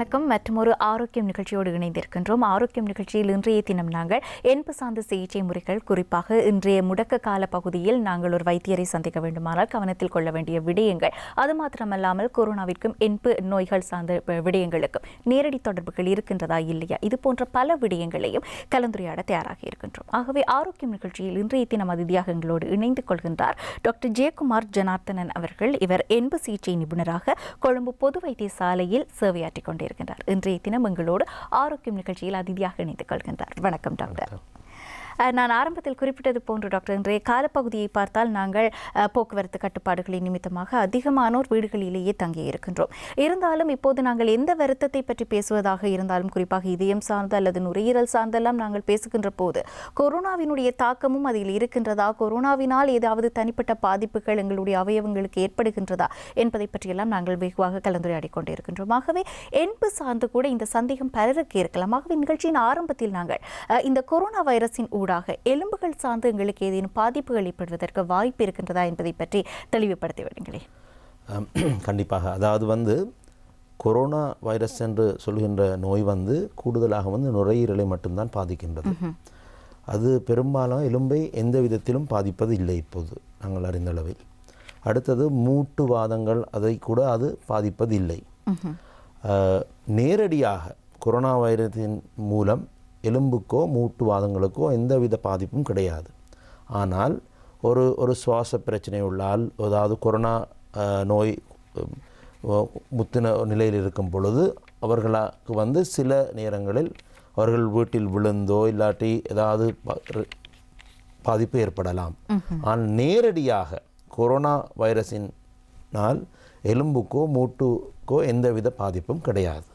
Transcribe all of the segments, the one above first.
வணக்கம். மற்றொரு ஆரோக்கியம் நிகழ்ச்சியோடு இணைந்திருக்கின்றோம். ஆரோக்கியம் நிகழ்ச்சியில் இன்றைய தினம் நாங்கள் என்பு சார்ந்த சிகிச்சை முறைகள், குறிப்பாக இன்றைய முடக்க கால பகுதியில் நாங்கள் ஒரு வைத்தியரை சந்திக்க வேண்டுமானால் கவனத்தில் கொள்ள வேண்டிய விடயங்கள், அது மாத்திரமல்லாமல் கொரோனாவிற்கும் என்பு நோய்கள் சார்ந்த விடயங்களுக்கும் நேரடி தொடர்புகள் இருக்கின்றதா இல்லையா, இது போன்ற பல விடயங்களையும் கலந்துரையாட தயாராக இருக்கின்றோம். ஆகவே ஆரோக்கியம் நிகழ்ச்சியில் இன்றைய தினம் அதிதியாக எங்களோடு இணைந்து கொள்கின்றார் டாக்டர் ஜெயக்குமார் ஜனார்த்தனன் அவர்கள். இவர் என்பு சிகிச்சை நிபுணராக கொழும்பு பொது வைத்தியசாலையில் சேவையாற்றிக் கொண்டிருக்கின்றார். இன்றைய தினம் எங்களோடு ஆரோக்கியம் நிகழ்ச்சியில் அதிதியாக இணைந்து கொள்கின்றார். வணக்கம் டாக்டர். நான் ஆரம்பத்தில் குறிப்பிட்டது போன்று டாக்டர், இன்றைய காலப்பகுதியை பார்த்தால் நாங்கள் போக்குவரத்து கட்டுப்பாடுகளின் நிமித்தமாக அதிகமானோர் வீடுகளிலேயே தங்கி இருக்கின்றோம். இருந்தாலும் இப்போது நாங்கள் எந்த வருத்தத்தை பற்றி பேசுவதாக இருந்தாலும், குறிப்பாக இதயம் சார்ந்த அல்லது நுரையீரல் சார்ந்தெல்லாம் நாங்கள் பேசுகின்ற போது கொரோனாவினுடைய தாக்கமும் அதில் இருக்கின்றதா, கொரோனாவினால் ஏதாவது தனிப்பட்ட பாதிப்புகள் எங்களுடைய அவயவங்களுக்கு ஏற்படுகின்றதா என்பதை பற்றியெல்லாம் நாங்கள் வெகுவாக கலந்துரையாடி கொண்டிருக்கின்றோம். ஆகவே என்பு சார்ந்து கூட இந்த சந்தேகம் பலருக்கு இருக்கலாம். ஆகவே நிகழ்ச்சியின் ஆரம்பத்தில் நாங்கள் இந்த கொரோனா வைரஸின் எலும்புகள் சார்ந்து எங்களுக்கு ஏதேனும் பாதிப்புகள் ஏற்படுவதற்கு வாய்ப்பு இருக்கின்றதா என்பதை பற்றி தெளிவுபடுத்தி விடுங்களே. கண்டிப்பாக. அதாவது கொரோனா வைரஸ் என்று சொல்கின்ற நோய் கூடுதலாக நுரையீரலை மட்டும்தான் பாதிக்கின்றது. அது பெரும்பாலும் எலும்பை எந்த விதத்திலும் பாதிப்பது இல்லை இப்போது நாங்கள் அறிந்த அளவில். அடுத்தது மூட்டுவாதங்கள், அதை கூட அது பாதிப்பது இல்லை. நேரடியாக கொரோனா வைரஸின் மூலம் எலும்புக்கோ மூட்டுவாதங்களுக்கோ எந்தவித பாதிப்பும் கிடையாது. ஆனால் ஒரு சுவாச பிரச்சனை உள்ளால், அதாவது கொரோனா நோய் முத்தின நிலையில் இருக்கும் பொழுது அவர்களுக்கு சில நேரங்களில் அவர்கள் வீட்டில் விழுந்தோ இல்லாட்டி ஏதாவது பாதிப்பு ஏற்படலாம். ஆனால் நேரடியாக கொரோனா வைரஸினால் எலும்புக்கோ மூட்டுக்கோ எந்தவித பாதிப்பும் கிடையாது.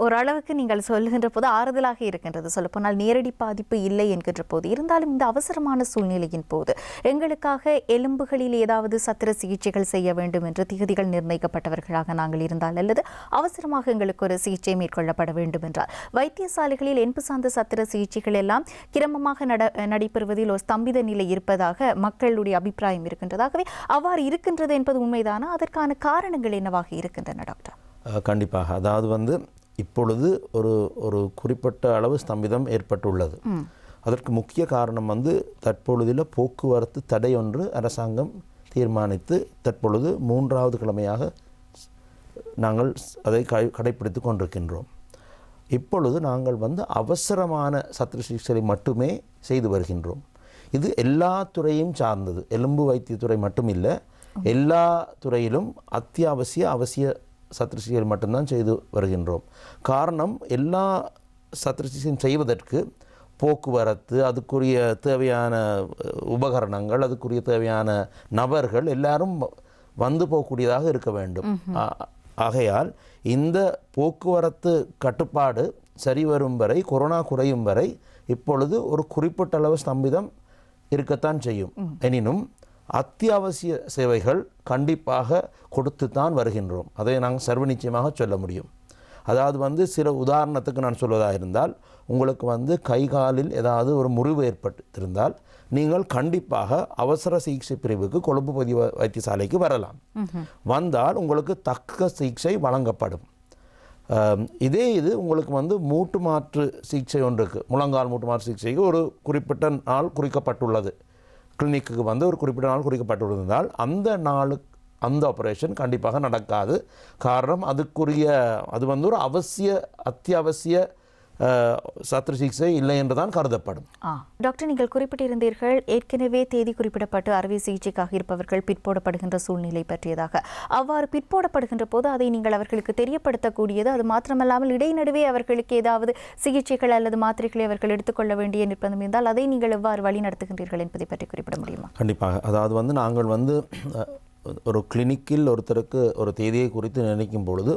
ஓரளவுக்கு நீங்கள் சொல்லுகின்ற போது ஆறுதலாக இருக்கின்றது. சொல்லப்போனால் நேரடி பாதிப்பு இல்லை என்கின்ற போது, இருந்தாலும் இந்த அவசரமான சூழ்நிலையின் போது எங்களுக்காக எலும்புகளில் ஏதாவது சத்திர சிகிச்சைகள் செய்ய வேண்டும் என்று திகதிகள் நிர்ணயிக்கப்பட்டவர்களாக நாங்கள் இருந்தால், அல்லது அவசரமாக எங்களுக்கு ஒரு சிகிச்சை மேற்கொள்ளப்பட வேண்டும் என்றால், வைத்தியசாலைகளில் என்பு சார்ந்த சத்திர சிகிச்சைகள் எல்லாம் கிரமமாக நடைபெறுவதில் ஒரு ஸ்தம்பித நிலை இருப்பதாக மக்களுடைய அபிப்பிராயம் இருக்கின்றதாகவே அவ்வாறு இருக்கின்றது என்பது உண்மைதானா? அதற்கான காரணங்கள் என்னவாக இருக்கின்றன டாக்டர்? கண்டிப்பாக. அதாவது இப்பொழுது ஒரு குறிப்பிட்ட அளவு ஸ்தம்பிதம் ஏற்பட்டுள்ளது. அதற்கு முக்கிய காரணம் தற்பொழுதில் போக்குவரத்து தடை ஒன்று அரசாங்கம் தீர்மானித்து தற்பொழுது 3வது கிழமையாக நாங்கள் அதை கடைப்பிடித்து கொண்டிருக்கின்றோம். இப்பொழுது நாங்கள் அவசரமான சத்திர சிகிச்சை மட்டுமே செய்து வருகின்றோம். இது எல்லா துறையும் சார்ந்தது, எலும்பு வைத்தியத்துறை மட்டும் இல்லை, எல்லா துறையிலும் அவசிய சத்திர சிகிச்சை மட்டும்தான் செய்து வருகின்றோம். காரணம், எல்லா சத்திர சிகிச்சையும் செய்வதற்கு போக்குவரத்து, அதுக்குரிய தேவையான உபகரணங்கள், அதுக்குரிய தேவையான நபர்கள் எல்லாரும் போகக்கூடியதாக இருக்க வேண்டும். ஆகையால் இந்த போக்குவரத்து கட்டுப்பாடு சரி வரும் வரை, கொரோனா குறையும் வரை இப்பொழுது ஒரு குறிப்பிட்ட அளவு ஸ்தம்பிதம் இருக்கத்தான் செய்யும். எனினும் அத்தியாவசிய சேவைகள் கண்டிப்பாக கொடுத்துத்தான் வருகின்றோம். அதை நாங்கள் சர்வ நிச்சயமாக சொல்ல முடியும். அதாவது சில உதாரணத்துக்கு நான் சொல்வதாக இருந்தால், உங்களுக்கு கை காலில் ஏதாவது ஒரு முறிவு ஏற்பட்டிருந்தால் நீங்கள் கண்டிப்பாக அவசர சிகிச்சை பிரிவுக்கு கொழும்பு பொது வைத்தியசாலைக்கு வரலாம். வந்தால் உங்களுக்கு தக்க சிகிச்சை வழங்கப்படும். இது உங்களுக்கு மூட்டு மாற்று சிகிச்சை ஒன்றுக்கு, முழங்கால் மூட்டு மாற்று சிகிச்சைக்கு ஒரு குறிப்பிட்ட நாள் குறிக்கப்பட்டுள்ளது. கிளினிக்கு ஒரு குறிப்பிட்ட நாள் குறிக்கப்பட்டிருந்தால் அந்த ஆப்ரேஷன் கண்டிப்பாக நடக்காது. காரணம், அது ஒரு அத்தியாவசிய சத்திர சிகிச்சை இல்லை என்றுதான் கருதப்படும். டாக்டர், நீங்கள் குறிப்பிட்டிருந்தீர்கள் ஏற்கனவே தேதி குறிப்பிடப்பட்டு அறுவை சிகிச்சைக்காக இருப்பவர்கள் பிற்போடப்படுகின்ற சூழ்நிலை பற்றியதாக. அவ்வாறு பிற்போடப்படுகின்ற போது அதை நீங்கள் அவர்களுக்கு தெரியப்படுத்தக்கூடியது, அது மாத்திரமல்லாமல் இடைநடுவே அவர்களுக்கு ஏதாவது சிகிச்சைகள் அல்லது மாத்திரைகளை அவர்கள் எடுத்துக்கொள்ள வேண்டிய நிர்பந்தம் இருந்தால் அதை நீங்கள் எவ்வாறு வழி நடத்துகின்றீர்கள் என்பதை பற்றி குறிப்பிட முடியுமா? கண்டிப்பாக. அதாவது நாங்கள் ஒரு கிளினிக்கில் ஒருத்தருக்கு ஒரு தேதியை குறித்து நினைக்கும் பொழுது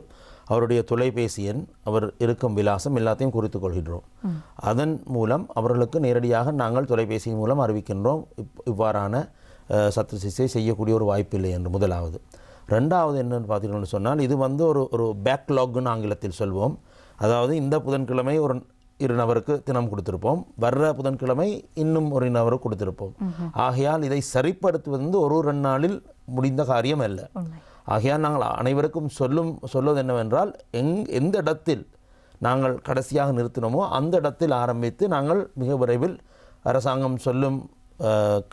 அவருடைய தொலைபேசி எண், அவர் இருக்கும் விலாசம் எல்லாத்தையும் குறித்து கொள்கின்றோம். அதன் மூலம் அவர்களுக்கு நேரடியாக நாங்கள் தொலைபேசியின் மூலம் அறிவிக்கின்றோம் இவ்வாறான சத்திர சிகிச்சை செய்யக்கூடிய ஒரு வாய்ப்பில்லை என்று. முதலாவது. ரெண்டாவது என்னென்னு பார்த்தீங்கன்னு சொன்னால், இது ஒரு பேக்லாக்னு ஆங்கிலத்தில் சொல்வோம். அதாவது இந்த புதன்கிழமை ஒரு 2 நபருக்கு தினம் கொடுத்திருப்போம், வர்ற புதன்கிழமை இன்னும் ஒரு நபருக்கு கொடுத்திருப்போம். ஆகையால் இதை சரிப்படுத்துவது 1-2 நாளில் முடிந்த காரியம் அல்ல. ஆகையால் நாங்கள் அனைவருக்கும் சொல்வது என்னவென்றால் எந்த இடத்தில் நாங்கள் கடைசியாக நிறுத்தினோமோ அந்த இடத்தில் ஆரம்பித்து நாங்கள் மிக விரைவில் அரசாங்கம் சொல்லும்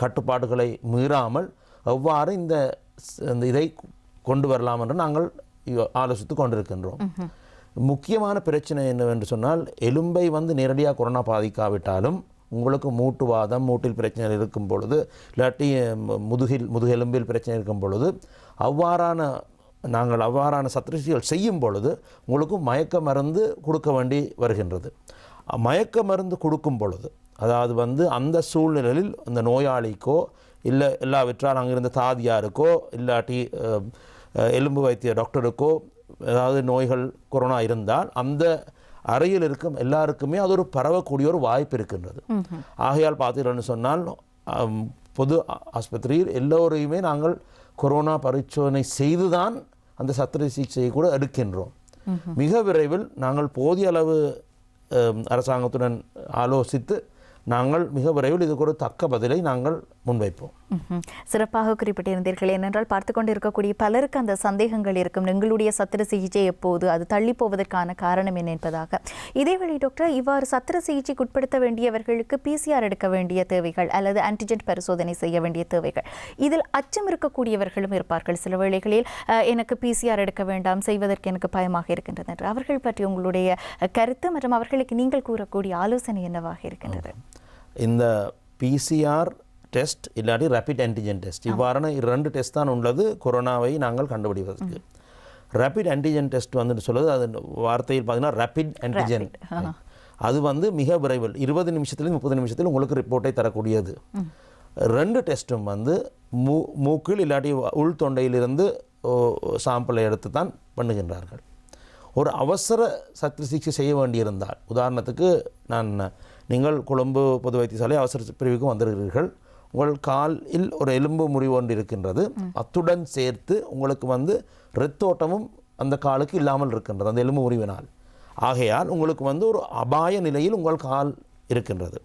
கட்டுப்பாடுகளை மீறாமல் எவ்வாறு இந்த இதை கொண்டு வரலாம் என்று நாங்கள் ஆலோசித்து கொண்டிருக்கின்றோம். முக்கியமான பிரச்சனை என்னவென்று சொன்னால், எலும்பை நேரடியாக கொரோனா பாதிக்காவிட்டாலும் உங்களுக்கு மூட்டுவாதம், மூட்டில் பிரச்சனை இருக்கும் பொழுது, இல்லாட்டி முதுகெலும்பில் பிரச்சனை இருக்கும் பொழுது, நாங்கள் அவ்வாறான சத்திரசிகள் செய்யும் பொழுது உங்களுக்கு மயக்க மருந்து கொடுக்க வேண்டி வருகின்றது. மயக்க மருந்து கொடுக்கும் பொழுது, அதாவது அந்த சூழ்நிலையில் அந்த நோயாளிக்கோ இல்லை எல்லாவற்றால் அங்கிருந்த தாதியாருக்கோ இல்லாட்டி எலும்பு வைத்திய டாக்டருக்கோ ஏதாவது நோய்கள் கொரோனா இருந்தால் அந்த அறையில் இருக்கும் எல்லாருக்குமே அது ஒரு பரவக்கூடிய ஒரு வாய்ப்பு இருக்கின்றது. ஆகையால் பார்த்தீங்கன்னு சொன்னால் பொது ஆஸ்பத்திரியில் எல்லோரையுமே நாங்கள் கொரோனா பரிசோதனை செய்துதான் அந்த சத்திர சிகிச்சையை கூட எடுக்கின்றோம். மிக விரைவில் நாங்கள் போதிய அளவு அரசாங்கத்துடன் ஆலோசித்து நாங்கள் மிக விரைவில் இதுக்கு ஒரு தக்க பதிலை நாங்கள் முன்வைப்போம். சிறப்பாக குறிப்பிட்டிருந்தீர்கள். ஏனென்றால் பார்த்து கொண்டு இருக்கக்கூடிய பலருக்கு அந்த சந்தேகங்கள் இருக்கும், எங்களுடைய சத்திர சிகிச்சை எப்போது, அது தள்ளி போவதற்கான காரணம் என்ன என்பதாக. இதேவேளை டாக்டர், இவ்வாறு சத்திர சிகிச்சைக்கு உட்படுத்த வேண்டியவர்களுக்கு PCR எடுக்க வேண்டிய தேவைகள் அல்லது ஆன்டிஜென் பரிசோதனை செய்ய வேண்டிய தேவைகள், இதில் அச்சம் இருக்கக்கூடியவர்களும் இருப்பார்கள். சில வேளைகளில் எனக்கு PCR எடுக்க வேண்டாம், செய்வதற்கு எனக்கு பயமாக இருக்கின்றது என்று. அவர்கள் பற்றி உங்களுடைய கருத்து மற்றும் அவர்களுக்கு நீங்கள் கூறக்கூடிய ஆலோசனை என்னவாக இருக்கின்றது? இந்த PCR டெஸ்ட் இல்லாட்டி ரேபிட் ஆன்டிஜென் டெஸ்ட், இவ்வாறான 2 டெஸ்ட் தான் உள்ளது கொரோனாவை நாங்கள் கண்டுபிடிப்பதற்கு. ரேபிட் ஆன்டிஜென் டெஸ்ட் சொல்லுது, அது வார்த்தையில் பார்த்தீங்கன்னா ரேபிட் ஆன்டிஜென். அது மிக விரைவில் 20 நிமிஷத்துலேருந்து 30 நிமிஷத்தில் உங்களுக்கு ரிப்போர்ட்டை தரக்கூடியது. 2 டெஸ்ட்டும் மூக்கில் இல்லாட்டி உள் தொண்டையிலிருந்து சாம்பிளை எடுத்து தான் பண்ணுகின்றார்கள். ஒரு அவசர சத்திர சிகிச்சை செய்ய வேண்டியிருந்தால், உதாரணத்துக்கு நீங்கள் கொழும்பு பொது வைத்தியசாலை அவசர பிரிவுக்கு வந்திருக்கிறீர்கள், உங்கள் காலில் ஒரு எலும்பு முறிவு ஒன்று இருக்கின்றது, அத்துடன் சேர்த்து உங்களுக்கு இரத்தோட்டமும் அந்த காலுக்கு இல்லாமல் இருக்கின்றது அந்த எலும்பு முறிவினால். ஆகையால் உங்களுக்கு ஒரு அபாய நிலையில் உங்கள் கால் இருக்கின்றது.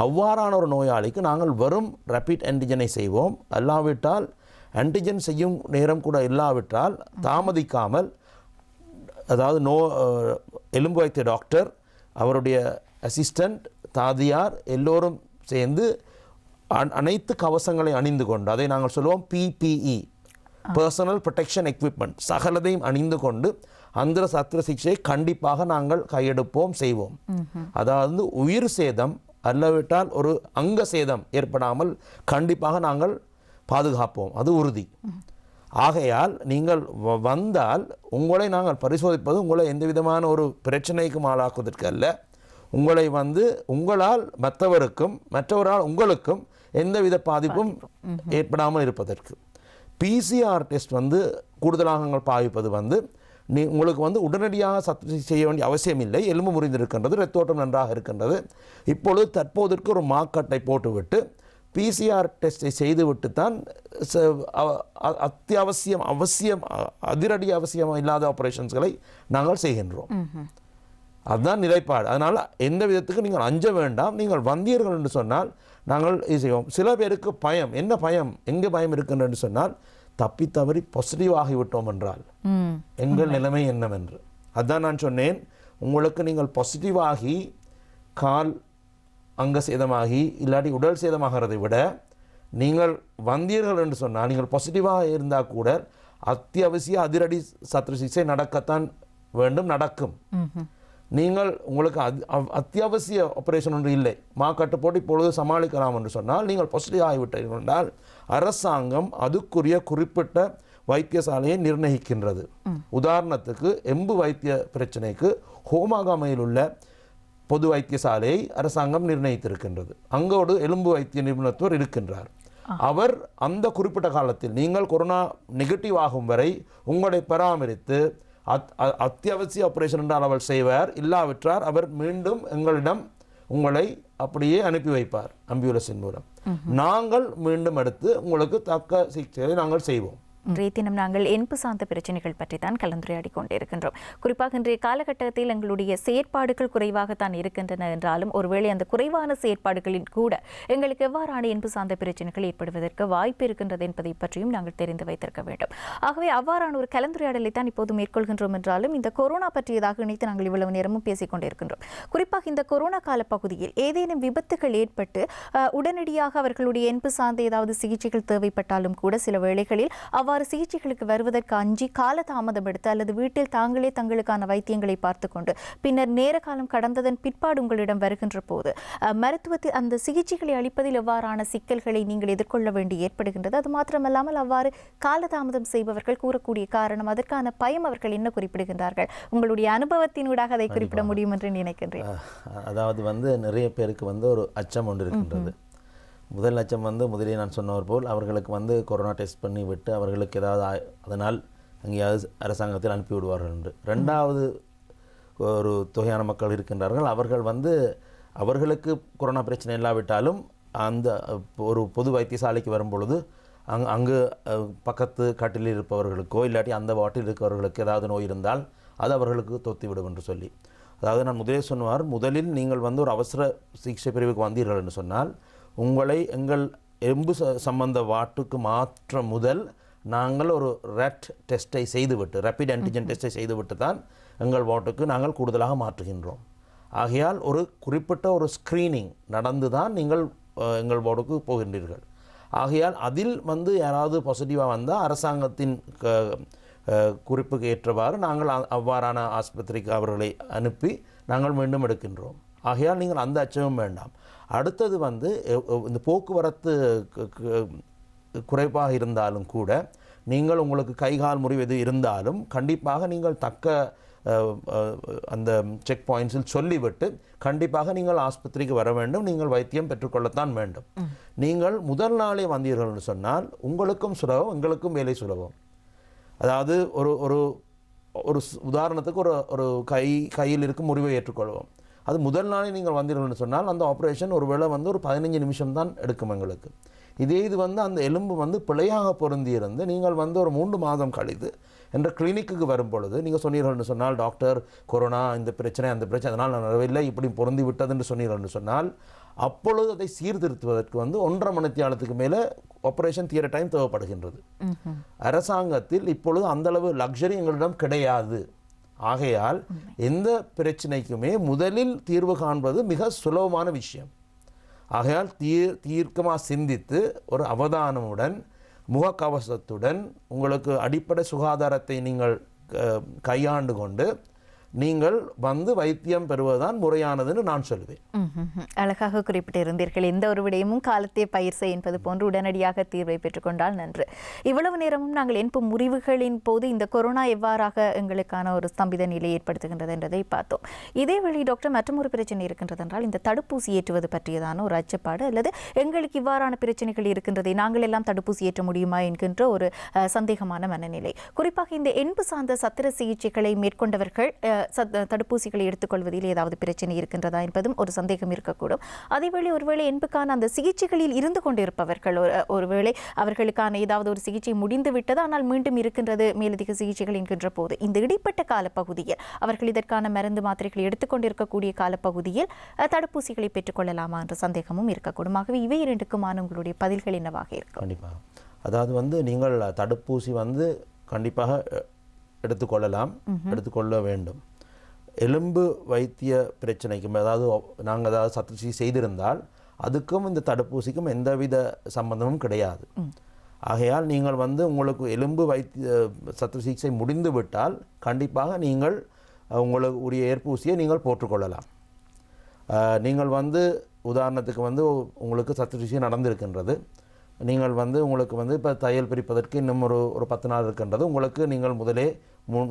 அவ்வாறான ஒரு நோயாளிக்கு நாங்கள் வெறும் ரேபிட் ஆன்டிஜனை செய்வோம். அல்லாவிட்டால் ஆன்டிஜன் செய்யும் நேரம் கூட இல்லாவிட்டால் தாமதிக்காமல், அதாவது எலும்பு வைத்திய டாக்டர், அவருடைய அசிஸ்டண்ட், தாதியார் எல்லோரும் சேர்ந்து அனைத்து கவசங்களை அணிந்து கொண்டு, அதை நாங்கள் சொல்லுவோம் PPE, பர்சனல் ப்ரொடெக்ஷன் எக்யூப்மெண்ட், சகலதையும் அணிந்து கொண்டு அந்த சத்திர சிகிச்சையை கண்டிப்பாக நாங்கள் கையெடுப்போம், செய்வோம். அதாவது உயிர் சேதம் அல்லவிட்டால் ஒரு அங்க சேதம் ஏற்படாமல் கண்டிப்பாக நாங்கள் பாதுகாப்போம், அது உறுதி. ஆகையால் நீங்கள் வந்தால் உங்களை நாங்கள் பரிசோதிப்பது உங்களை எந்த விதமான ஒரு பிரச்சனைக்கும் ஆளாக்குவதற்கு அல்ல, உங்களை உங்களால் மற்றவரால் உங்களுக்கும் எந்தவித பாதிப்பும் ஏற்படாமல் இருப்பதற்கு. PCR டெஸ்ட் கூடுதலாக நாங்கள் பாவிப்பது உங்களுக்கு உடனடியாக சத்திர செய்ய வேண்டிய அவசியம் இல்லை. எலும்பு முறிந்திருக்கின்றது, இரத்தோட்டம் நன்றாக இருக்கின்றது, இப்பொழுது தற்போதற்கு ஒரு மார்க்கட்டை போட்டுவிட்டு PCR டெஸ்ட்டை செய்துவிட்டு தான் அதிரடி அவசியம் இல்லாத ஆபரேஷன்ஸ்களை நாங்கள் செய்கின்றோம். அதுதான் நிலைப்பாடு. அதனால் எந்த விதத்துக்கு நீங்கள் அஞ்ச வேண்டாம். நீங்கள் வந்தீர்கள் என்று சொன்னால் நாங்கள் இது செய்வோம். சில பேருக்கு பயம், என்ன பயம், எங்கே பயம் இருக்கின்ற சொன்னால், தப்பி தவறி பாசிட்டிவ் ஆகிவிட்டோம் என்றால் எங்கள் நிலைமை என்னவென்று. அதுதான் நான் சொன்னேன், உங்களுக்கு நீங்கள் பாசிட்டிவ் ஆகி கால் அங்க சேதமாகி இல்லாட்டி உடல் சேதமாகிறதை விட நீங்கள் வந்தீர்கள் என்று சொன்னால், நீங்கள் பாசிட்டிவாக இருந்தால் கூட அத்தியாவசிய அதிரடி சத்திர சிகிச்சை நடக்கத்தான் வேண்டும், நடக்கும். நீங்கள் உங்களுக்கு அத்தியாவசிய ஆபரேஷன் ஒன்று இல்லை, மாக்கட்டு போட்டு இப்பொழுது சமாளிக்கலாம் என்று சொன்னால், நீங்கள் பாசிட்டிவ் ஆகிவிட்டீர்கள் என்றால் அரசாங்கம் அதுக்குரிய குறிப்பிட்ட வைத்தியசாலையை நிர்ணயிக்கின்றது. உதாரணத்துக்கு எம்பு வைத்திய பிரச்சனைக்கு ஹோமாகாமையில் உள்ள பொது வைத்தியசாலையை அரசாங்கம் நிர்ணயித்திருக்கின்றது. அங்கோடு எலும்பு வைத்திய நிபுணத்துவர் இருக்கின்றார். அவர் அந்த குறிப்பிட்ட காலத்தில் நீங்கள் கொரோனா நெகட்டிவ் ஆகும் வரை உங்களை பராமரித்து அத்தியாவசிய ஆபரேஷன் என்றால் அவர் செய்வார், இல்லாவிட்டார் அவர் மீண்டும் எங்களிடம் உங்களை அப்படியே அனுப்பி வைப்பார் ஆம்புலன்ஸின் மூலம். நாங்கள் மீண்டும் எடுத்து உங்களுக்கு தக்க சிகிச்சையை நாங்கள் செய்வோம். இன்றைய தினம் நாங்கள் என்பு சார்ந்த பிரச்சனைகள் பற்றி தான் கலந்துரையாடி கொண்டிருக்கின்றோம். குறிப்பாக இன்றைய காலகட்டத்தில் எங்களுடைய செயற்பாடுகள் குறைவாகத்தான் இருக்கின்றன என்றாலும் ஒருவேளை அந்த குறைவான செயற்பாடுகளில் கூட எங்களுக்கு எவ்வாறான என்பு சார்ந்த பிரச்சனைகள் ஏற்படுவதற்கு வாய்ப்பு இருக்கின்றது என்பதை பற்றியும் நாங்கள் தெரிந்து வைத்திருக்க வேண்டும். ஆகவே அவ்வாறான ஒரு கலந்துரையாடலை தான் இப்போது மேற்கொள்கின்றோம் என்றாலும் இந்த கொரோனா பற்றியதாக இணைத்து நாங்கள் இவ்வளவு நேரமும் பேசிக் கொண்டிருக்கின்றோம். குறிப்பாக இந்த கொரோனா கால பகுதியில் ஏதேனும் விபத்துகள் ஏற்பட்டு உடனடியாக அவர்களுடைய என்பு சார்ந்த ஏதாவது சிகிச்சைகள் தேவைப்பட்டாலும் கூட சில வேளைகளில் அவ்வாறு சிகிச்சைகளுக்கு வருவதற்கு அஞ்சி காலதாமதம் எடுத்து அல்லது வீட்டில் தாங்களே தங்களுக்கான வைத்தியங்களை பார்த்து கொண்டு பின்னர் நேர காலம் கடந்ததன் பிற்பாடு உங்களிடம் வருகின்ற போது மருத்துவத்தில் அந்த சிகிச்சைகளை அளிப்பதில் எவ்வாறான சிக்கல்களை நீங்கள் எதிர்கொள்ள வேண்டி ஏற்படுகின்றது. அது மாத்திரமல்லாமல் அவ்வாறு காலதாமதம் செய்பவர்கள் கூறக்கூடிய காரணம் அதற்கான பயம் அவர்கள் என்ன குறிப்பிடுகின்றார்கள்? உங்களுடைய அனுபவத்தினூடாக அதை குறிப்பிட முடியும் என்று நினைக்கின்றேன். அதாவது நிறைய பேருக்கு ஒரு அச்சம் ஒன்று இருக்கின்றது. முதல் அச்சம் முதலே நான் சொன்னவர் போல் அவர்களுக்கு கொரோனா டெஸ்ட் பண்ணி விட்டு அவர்களுக்கு ஏதாவது அதனால் எங்கேயாவது அரசாங்கத்தில் அனுப்பிவிடுவார்கள் என்று. ரெண்டாவது ஒரு தொகையான மக்கள் இருக்கின்றார்கள். அவர்கள் அவர்களுக்கு கொரோனா பிரச்சனை இல்லாவிட்டாலும் அந்த ஒரு பொது வைத்தியசாலைக்கு வரும்பொழுது அங்கு பக்கத்து கட்டில் இருப்பவர்களுக்கோ இல்லாட்டி அந்த வாட்டில் இருக்கிறவர்களுக்கு ஏதாவது நோய் இருந்தால் அது அவர்களுக்கு தொத்திவிடும் என்று சொல்லி, அதாவது நான் முதலே சொன்னார், முதலில் நீங்கள் ஒரு அவசர சிகிச்சை பிரிவுக்கு வந்தீர்கள் என்று சொன்னால் உங்களை எங்கள் எம்பு சம்பந்த வாட்டுக்கு மாற்ற முதல் நாங்கள் ஒரு ரெட் டெஸ்ட்டை செய்துவிட்டு ரேபிட் ஆன்டிஜன் டெஸ்ட்டை செய்துவிட்டு தான் எங்கள் வாட்டுக்கு நாங்கள் கூடுதலாக மாற்றுகின்றோம். ஆகையால் ஒரு குறிப்பிட்ட ஒரு ஸ்க்ரீனிங் நடந்து தான் நீங்கள் எங்கள் வார்டுக்கு போகின்றீர்கள். ஆகையால் அதில் யாராவது பாசிட்டிவாக வந்தால் அரசாங்கத்தின் குறிப்புக்கு ஏற்றவாறு நாங்கள் அவ்வாறான ஆஸ்பத்திரிக்கு அவர்களை அனுப்பி நாங்கள் மீண்டும் எடுக்கின்றோம். ஆகையால் நீங்கள் அந்த அச்சமும் வேண்டாம். அடுத்தது இந்த போக்குவரத்து குறைவாக இருந்தாலும் கூட நீங்கள் உங்களுக்கு கைகால் முறிவு எது இருந்தாலும் கண்டிப்பாக நீங்கள் தக்க அந்த செக் பாயிண்ட்ஸில் சொல்லிவிட்டு கண்டிப்பாக நீங்கள் ஆஸ்பத்திரிக்கு வர வேண்டும், நீங்கள் வைத்தியம் பெற்றுக்கொள்ளத்தான் வேண்டும். நீங்கள் முதல் நாளே வந்தீர்கள் என்று சொன்னால் உங்களுக்கும் சுலபம், எங்களுக்கும் சுலபம். அதாவது ஒரு ஒரு ஒரு உதாரணத்துக்கு ஒரு கையில் இருக்கும் முறிவை ஏற்றுக்கொள்வோம். அது முதல் நாளே நீங்கள் வந்தீர்கள்னு சொன்னால் அந்த ஆப்ரேஷன் ஒருவேளை ஒரு 15 நிமிஷம் தான் எடுக்கும் எங்களுக்கு. இதே இது அந்த எலும்பு பிழையாக பொருந்தியிருந்து நீங்கள் ஒரு 3 மாதம் கழித்து என்ற கிளினிக்கு வரும் பொழுது நீங்கள் சொன்னீர்கள்னு சொன்னால் டாக்டர் கொரோனா இந்த பிரச்சனை அந்த பிரச்சனை அதனால் நான் வரவில்லை இப்படி பொருந்தி விட்டது என்று சொன்னீர்கள்னு சொன்னால் அப்பொழுது அதை சீர்திருத்துவதற்கு 1.5 மணித்தியாலத்துக்கு மேலே ஆப்ரேஷன் தியற டைம் தேவைப்படுகின்றது. அரசாங்கத்தில் இப்பொழுது அந்தளவு லக்ஸரி எங்களிடம் கிடையாது. ஆகையால் எந்த பிரச்சனைக்குமே முதலில் தீர்வு காண்பது மிக சுலபமான விஷயம். ஆகையால் தீர்க்கமாக சிந்தித்து ஒரு அவதானமுடன் முகக்கவசத்துடன் உங்களுக்கு அடிப்படை சுகாதாரத்தை நீங்கள் கையாண்டு கொண்டு நீங்கள் வைத்தியம் பெறுவதுதான் முறையானதுன்னு நான் சொல்லுவேன். அழகாக குறிப்பிட்டிருந்தீர்கள். எந்த ஒரு விடயமும் காலத்தை பயிர் செய் என்பது போன்று உடனடியாக தீர்வை பெற்றுக்கொண்டால் நன்று. இவ்வளவு நேரமும் நாங்கள் என்பு முறிவுகளின் போது இந்த கொரோனா எவ்வாறாக எங்களுக்கான ஒரு ஸ்தம்பித நிலை ஏற்படுத்துகின்றது என்பதை பார்த்தோம். இதேவேளை டாக்டர் மற்றொரு பிரச்சனை இருக்கின்றது என்றால் இந்த தடுப்பூசி ஏற்றுவது பற்றியதான ஒரு அச்சப்பாடு அல்லது எங்களுக்கு இவ்வாறான பிரச்சனைகள் இருக்கின்றதை நாங்கள் எல்லாம் தடுப்பூசி ஏற்ற முடியுமா என்கின்ற ஒரு சந்தேகமான மனநிலை. குறிப்பாக இந்த என்பு சார்ந்த சத்திர சிகிச்சைகளை மேற்கொண்டவர்கள் தடுப்பூசிகளை எடுத்துக்கொள்வதில் ஏதாவது பிரச்சனை இருக்கின்றதா என்பதும் ஒரு சந்தேகம் இருக்கக்கூடும். அதேவேளை ஒருவேளை என்புக்கான அந்த சிகிச்சைகளில் இருந்து கொண்டிருப்பவர்கள் ஒருவேளை அவர்களுக்கான ஏதாவது ஒரு சிகிச்சை முடிந்து விட்டது ஆனால் மீண்டும் இருக்கின்றது மேலதிக சிகிச்சைகள் என்கின்ற போது இந்த இடைப்பட்ட காலப்பகுதியில் அவர்கள் இதற்கான மருந்து மாத்திரைகளை எடுத்துக்கொண்டிருக்கக்கூடிய காலப்பகுதியில் தடுப்பூசிகளை பெற்றுக்கொள்ளலாமா என்ற சந்தேகமும் இருக்கக்கூடும். ஆகவே இவை இரண்டுக்குமான உங்களுடைய பதில்கள் என்னவாக இருக்கும்? கண்டிப்பாக அதாவது நீங்கள் தடுப்பூசி கண்டிப்பாக எடுத்துக்கொள்ளலாம், எடுத்துக்கொள்ள வேண்டும். எலும்பு வைத்திய பிரச்சனைக்கும் நாங்கள் சத்திர சிகிச்சை செய்திருந்தால் அதுக்கும் இந்த தடுப்பூசிக்கும் எந்தவித சம்பந்தமும் கிடையாது. ஆகையால் நீங்கள் உங்களுக்கு எலும்பு வைத்திய சத்திர சிகிச்சை முடிந்து விட்டால் கண்டிப்பாக நீங்கள் உங்களுக்கு உரிய ஏற்பூசியை நீங்கள் போட்டுக்கொள்ளலாம். நீங்கள் உதாரணத்துக்கு உங்களுக்கு சத்திர சிகிச்சை நடந்திருக்கின்றது, நீங்கள் உங்களுக்கு இப்போ தையல் பிரிப்பதற்கு இன்னும் ஒரு 10 நாள் இருக்கின்றது, உங்களுக்கு நீங்கள் முதலே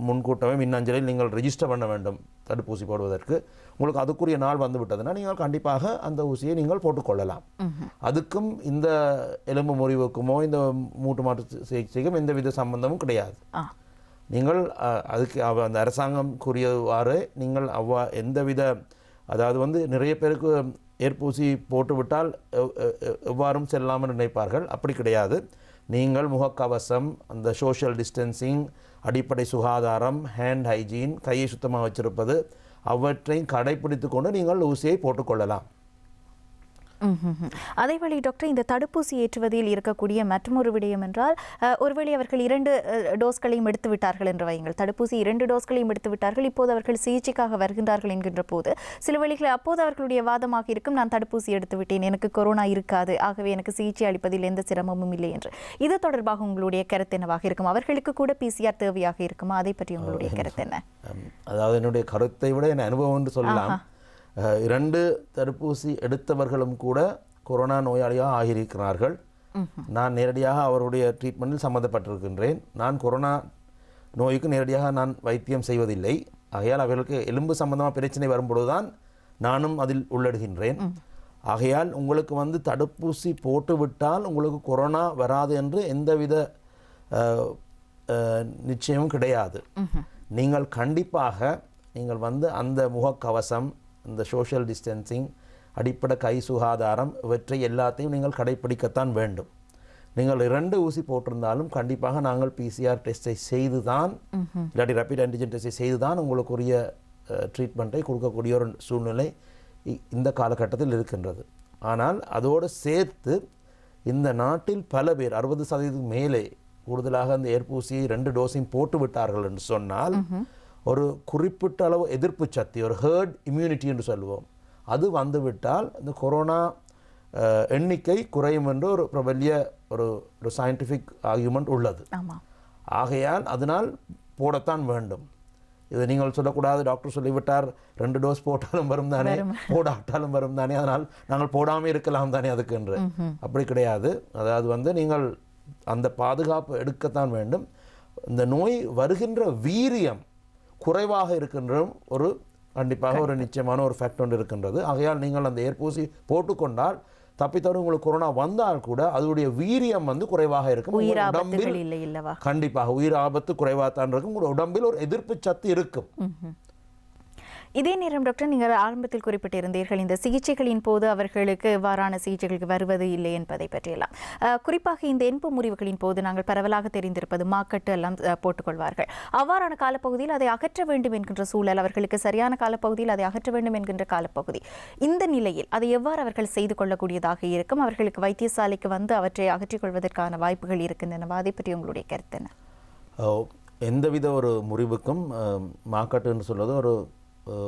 முன்கூட்டமே மின்னஞ்சலில் நீங்கள் ரெஜிஸ்டர் பண்ண வேண்டும் தடுப்பூசி போடுவதற்கு. உங்களுக்கு அதுக்குரிய நாள் விட்டதுன்னா நீங்கள் கண்டிப்பாக அந்த ஊசியை நீங்கள் போட்டுக்கொள்ளலாம். அதுக்கும் இந்த எலும்பு முறிவுக்குமோ இந்த மூட்டு மாற்று சிகிச்சைக்கும் எந்தவித சம்பந்தமும் கிடையாது. நீங்கள் அதுக்கு அந்த அரசாங்கம் கூறியவாறு நீங்கள் எந்தவித அதாவது நிறைய பேருக்கு ஏற்பூசி போட்டுவிட்டால் எவ்வாறும் செல்லாமல் நினைப்பார்கள். அப்படி கிடையாது. நீங்கள் முகக்கவசம், அந்த சோஷியல் டிஸ்டன்சிங், அடிப்படை சுகாதாரம், ஹேண்ட் ஹைஜீன், கையை சுத்தமாக வச்சிருப்பது, அவற்றையும் கடைப்பிடித்து கொண்டு நீங்கள் ஊசியை போட்டுக்கொள்ளலாம். அதேவேளை டாக்டர், இந்த தடுப்பூசி ஏற்றுவதில் இருக்கக்கூடிய மற்றொரு விடயம் என்றால், ஒருவேளை அவர்கள் 2 டோஸ்களையும் எடுத்து விட்டார்கள் என்று வையுங்கள், தடுப்பூசி 2 டோஸ்களையும் எடுத்து விட்டார்கள், இப்போது அவர்கள் சிகிச்சைக்காக வருகின்றார்கள் என்கின்ற போது சில வேளைகளில் அப்போது அவர்களுடைய வாதமாக இருக்கும், நான் தடுப்பூசி எடுத்து விட்டேன், எனக்கு கொரோனா இருக்காது, ஆகவே எனக்கு சிகிச்சை அளிப்பதில் எந்த சிரமமும் இல்லை என்று. இது தொடர்பாக உங்களுடைய கருத்து என்னவாக இருக்கும்? அவர்களுக்கு கூட PCR தேவையாக இருக்குமா? அதை பற்றி உங்களுடைய கருத்து என்ன? அதாவது என்னுடைய கருத்தை விட என் அனுபவம் என்று சொல்லலாம். 2 தடுப்பூசி எடுத்தவர்களும் கூட கொரோனா நோயாளியாக ஆகியிருக்கிறார்கள். நான் நேரடியாக அவருடைய ட்ரீட்மெண்ட்டில் சம்மந்தப்பட்டிருக்கின்றேன். நான் கொரோனா நோய்க்கு நேரடியாக நான் வைத்தியம் செய்வதில்லை. ஆகையால் அவர்களுக்கு எலும்பு சம்பந்தமாக பிரச்சனை வரும்பொழுதுதான் நானும் அதில் உள்ளடுகின்றேன். ஆகையால் உங்களுக்கு தடுப்பூசி போட்டுவிட்டால் உங்களுக்கு கொரோனா வராது என்று எந்தவித நிச்சயமும் கிடையாது. நீங்கள் கண்டிப்பாக அந்த முகக்கவசம், இந்த சோஷியல் டிஸ்டன்சிங், அடிப்படை கை சுகாதாரம், இவற்றை எல்லாத்தையும் நீங்கள் கடைப்பிடிக்கத்தான் வேண்டும். நீங்கள் 2 ஊசி போட்டிருந்தாலும் கண்டிப்பாக நாங்கள் PCR டெஸ்ட்டை செய்து தான், இல்லாட்டி ரேபிட் ஆன்டிஜன் டெஸ்ட்டை செய்து தான் உங்களுக்குரிய ட்ரீட்மெண்ட்டை கொடுக்கக்கூடிய ஒரு சூழ்நிலை இந்த காலகட்டத்தில் இருக்கின்றது. ஆனால் அதோடு சேர்த்து இந்த நாட்டில் பல பேர் 60% மேலே கூடுதலாக அந்த ஏற்பூசியை 2 டோஸையும் போட்டு விட்டார்கள் என்று சொன்னால் ஒரு குறிப்பிட்ட அளவு எதிர்ப்பு சக்தி, ஒரு ஹேர்ட் இம்யூனிட்டி என்று சொல்லுவோம், அது வந்துவிட்டால் இந்த கொரோனா எண்ணிக்கை குறையும் என்று ஒரு பிரபல்ய ஒரு சயின்டிஃபிக் ஆர்கியூமெண்ட் உள்ளது. ஆகையால் அதனால் போடத்தான் வேண்டும். இதை நீங்கள் சொல்லக்கூடாது, டாக்டர் சொல்லிவிட்டார் 2 டோஸ் போட்டாலும் வரும் தானே, போடாட்டாலும் வரும் தானே, அதனால் நாங்கள் போடாமல் இருக்கலாம் தானே அதுக்கு என்று. அப்படி கிடையாது. அதாவது நீங்கள் அந்த பாதுகாப்பு எடுக்கத்தான் வேண்டும். இந்த நோய் வருகின்ற வீரியம் குறைவாக இருக்கின்ற கண்டிப்பாக ஒரு நிச்சயமான ஒரு ஃபேக்ட் ஒன்று இருக்கின்றது. ஆகையால் நீங்கள் அந்த ஏற்பூசி போட்டுக்கொண்டால் தப்பித்தவரை உங்களுக்கு கொரோனா வந்தால் கூட அதனுடைய வீரியம் குறைவாக இருக்கும். கண்டிப்பாக உயிர் ஆபத்து குறைவாக தான் இருக்கும். உங்களோட உடம்பில் ஒரு எதிர்ப்பு சக்தி இருக்கும். இதே நேரம் டாக்டர், நீங்கள் ஆரம்பத்தில் குறிப்பிட்டிருந்தீர்கள் இந்த சிகிச்சைகளின் போது அவர்களுக்கு எவ்வாறான சிகிச்சைகளுக்கு வருவது இல்லை என்பதை பற்றியெல்லாம். குறிப்பாக இந்த எண்பு முறிவுகளின் போது நாங்கள் பரவலாக தெரிந்திருப்பது மாக்கட்டு எல்லாம் போட்டுக்கொள்வார்கள். அவ்வாறான காலப்பகுதியில் அதை அகற்ற வேண்டும் என்கின்ற சூழல், அவர்களுக்கு சரியான காலப்பகுதியில் அதை அகற்ற வேண்டும் என்கின்ற காலப்பகுதி, இந்த நிலையில் அதை எவ்வாறு அவர்கள் செய்து கொள்ளக்கூடியதாக இருக்கும்? அவர்களுக்கு வைத்தியசாலைக்கு அவற்றை அகற்றிக் கொள்வதற்கான வாய்ப்புகள் இருக்கின்றன. அதை பற்றி உங்களுடைய கருத்து என்ன? எந்தவித ஒரு முறிவுக்கும் மாக்கட்டு என்று சொல்வது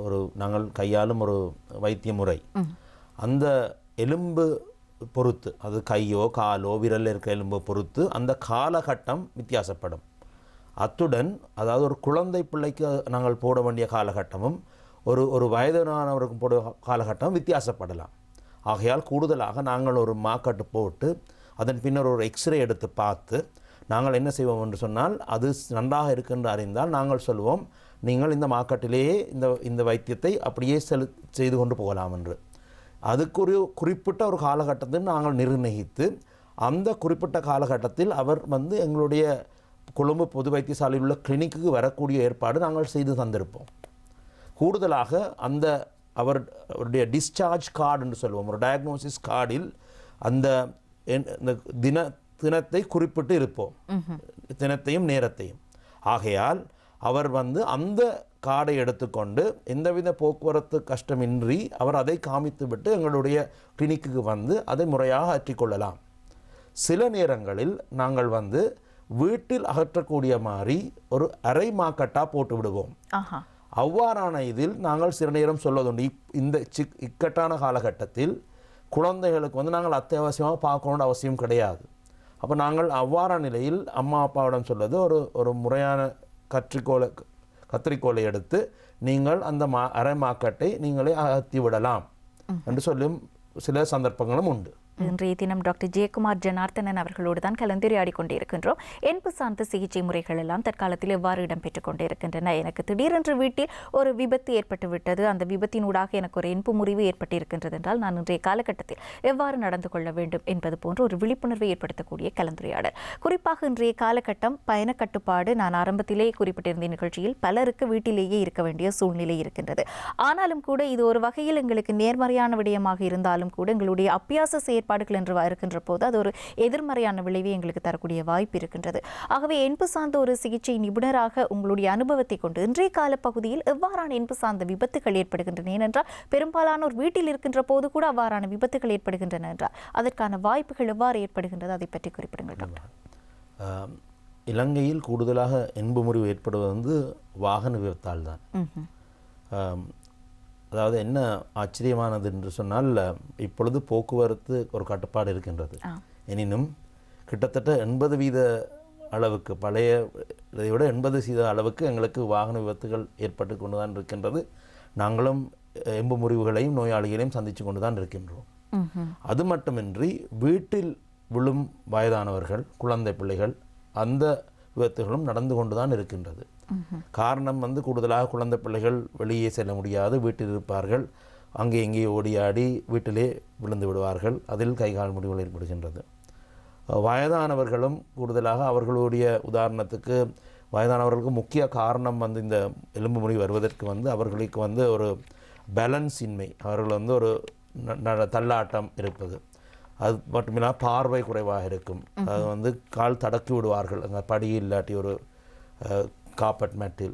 ஒரு நாங்கள் கையாளும் ஒரு வைத்திய முறை. அந்த எலும்பு பொறுத்து, அது கையோ காலோ விரல் இருக்க எலும்பு பொறுத்து அந்த காலகட்டம் வித்தியாசப்படும். அத்துடன் அதாவது ஒரு குழந்தை பிள்ளைக்கு நாங்கள் போட வேண்டிய காலகட்டமும் ஒரு வயதானவருக்கும் போட காலகட்டம் வித்தியாசப்படலாம். ஆகையால் கூடுதலாக நாங்கள் ஒரு மாக்கட்டு போட்டு அதன் பின்னர் ஒரு எக்ஸ்ரே எடுத்து பார்த்து நாங்கள் என்ன செய்வோம் என்று சொன்னால், அது நன்றாக இருக்கின்ற அறிந்தால் நாங்கள் சொல்வோம், நீங்கள் இந்த மாக்கட்டிலேயே இந்த வைத்தியத்தை அப்படியே செய்து கொண்டு போகலாம் என்று. அதுக்கு குறிப்பிட்ட ஒரு காலகட்டத்தில் நாங்கள் நிர்ணயித்து அந்த குறிப்பிட்ட காலகட்டத்தில் அவர் எங்களுடைய கொழும்பு பொது வைத்தியசாலையில் உள்ள கிளினிக்கு வரக்கூடிய ஏற்பாடு நாங்கள் செய்து தந்திருப்போம். கூடுதலாக அவருடைய டிஸ்சார்ஜ் கார்டு என்று சொல்லுவோம், ஒரு டயக்னோசிஸ் கார்டில் அந்த தினத்தை குறிப்பிட்டு இருப்போம், தினத்தையும் நேரத்தையும். ஆகையால் அவர் அந்த கார்டை எடுத்துக்கொண்டு எந்தவித போக்குவரத்து கஷ்டமின்றி அவர் அதை காமித்து விட்டு எங்களுடைய கிளினிக்கு அதை முறையாக அற்றிக்கொள்ளலாம். சில நேரங்களில் நாங்கள் வீட்டில் அகற்றக்கூடிய மாதிரி ஒரு அரை மாக்கட்டாக போட்டு விடுவோம். அவ்வாறான இதில் நாங்கள் சில நேரம் சொல்வதுண்டு, இந்த இக்கட்டான காலகட்டத்தில் குழந்தைகளுக்கு நாங்கள் அத்தியாவசியமாக பார்க்கணுன்ற அவசியம் கிடையாது. அப்போ நாங்கள் அவ்வாறான நிலையில் அம்மா அப்பாவிடம் சொல்வது, ஒரு முறையான கத்திரிக்கோலை எடுத்து நீங்கள் அந்த அரை மாக்கட்டை நீங்களே அகற்றி விடலாம் என்று சொல்லும் சில சந்தர்ப்பங்களும் உண்டு. இன்றைய தினம் டாக்டர் ஜெயக்குமார் ஜனார்த்தனன் அவர்களோடு தான் கலந்துரையாடி கொண்டிருக்கின்றோம். என்பு சார்ந்த சிகிச்சை முறைகள் எல்லாம் தற்காலத்தில் எவ்வாறு இடம்பெற்றுக் கொண்டிருக்கின்றன? எனக்கு திடீரென்று வீட்டில் ஒரு விபத்து ஏற்பட்டு விட்டது, அந்த விபத்தினூடாக எனக்கு ஒரு என்பு முறிவு ஏற்பட்டிருக்கின்றது என்றால் நான் இன்றைய காலகட்டத்தில் எவ்வாறு நடந்து கொள்ள வேண்டும் என்பது போன்ற ஒரு விழிப்புணர்வை ஏற்படுத்தக்கூடிய கலந்துரையாடல். குறிப்பாக இன்றைய காலகட்டம் பயண கட்டுப்பாடு, நான் ஆரம்பத்திலே குறிப்பிட்டிருந்த நிகழ்ச்சியில் பலருக்கு வீட்டிலேயே இருக்க வேண்டிய சூழ்நிலை இருக்கின்றது. ஆனாலும் கூட இது ஒரு வகையில் எங்களுக்கு நேர்மறையான விடயமாக இருந்தாலும் கூட எங்களுடைய அபியாச செயற்பாடுகள் என்று இருக்கின்ற போது அது ஒரு எதிர்மறையான விளைவை எங்களுக்கு தரக்கூடிய வாய்ப்பு இருக்கின்றது. ஆகவே என்பு சார்ந்த ஒரு சிகிச்சை நிபுணராக உங்களுடைய அனுபவத்தை கொண்டு இன்றைய கால பகுதியில் எவ்வாறான என்பு சார்ந்த விபத்துகள் ஏற்படுகின்றன, ஏனென்றால் பெரும்பாலானோர் வீட்டில் இருக்கின்ற போது கூட அவ்வாறான விபத்துகள் ஏற்படுகின்றன என்றால் அதற்கான வாய்ப்புகள் எவ்வாறு ஏற்படுகின்றது, அதை பற்றி குறிப்பிடுங்கள் டாக்டர். இலங்கையில் கூடுதலாக என்பு முறிவு ஏற்படுவது வந்து வாகன விபத்தால் தான். அதாவது என்ன ஆச்சரியமானது என்று சொன்னால், இப்பொழுது போக்குவரத்து ஒரு கட்டுப்பாடு இருக்கின்றது. எனினும் கிட்டத்தட்ட 80% அளவுக்கு பழைய இதை விட 80% அளவுக்கு எங்களுக்கு வாகன விபத்துகள் ஏற்பட்டு கொண்டு தான் இருக்கின்றது. நாங்களும் எம்பு முறிவுகளையும் நோயாளிகளையும் சந்தித்து கொண்டு தான் இருக்கின்றோம். அது மட்டுமின்றி வீட்டில் விழும் வயதானவர்கள், குழந்தை பிள்ளைகள், அந்த விபத்துகளும் நடந்து கொண்டு தான் இருக்கின்றது. காரணம் வந்து கூடுதலாக குழந்தை பிள்ளைகள் வெளியே செல்ல முடியாது, வீட்டில் இருப்பார்கள், அங்கே எங்கே ஓடியாடி வீட்டிலே விழுந்து விடுவார்கள், அதில் கைகால் முடிவுகள் ஏற்படுகின்றது. வயதானவர்களும் கூடுதலாக அவர்களுடைய உதாரணத்துக்கு வயதானவர்களுக்கு முக்கிய காரணம் வந்து இந்த எலும்பு முறிவு வருவதற்கு வந்து அவர்களுக்கு வந்து ஒரு பேலன்ஸ் இன்மை, அவர்கள் வந்து ஒரு தள்ளாட்டம் இருப்பது, அது மட்டுமில்லாமல் பார்வை குறைவாக இருக்கும், அது வந்து கால் தடக்கி விடுவார்கள் அங்கே படி இல்லாட்டி ஒரு காப்பட் மேட்டில்.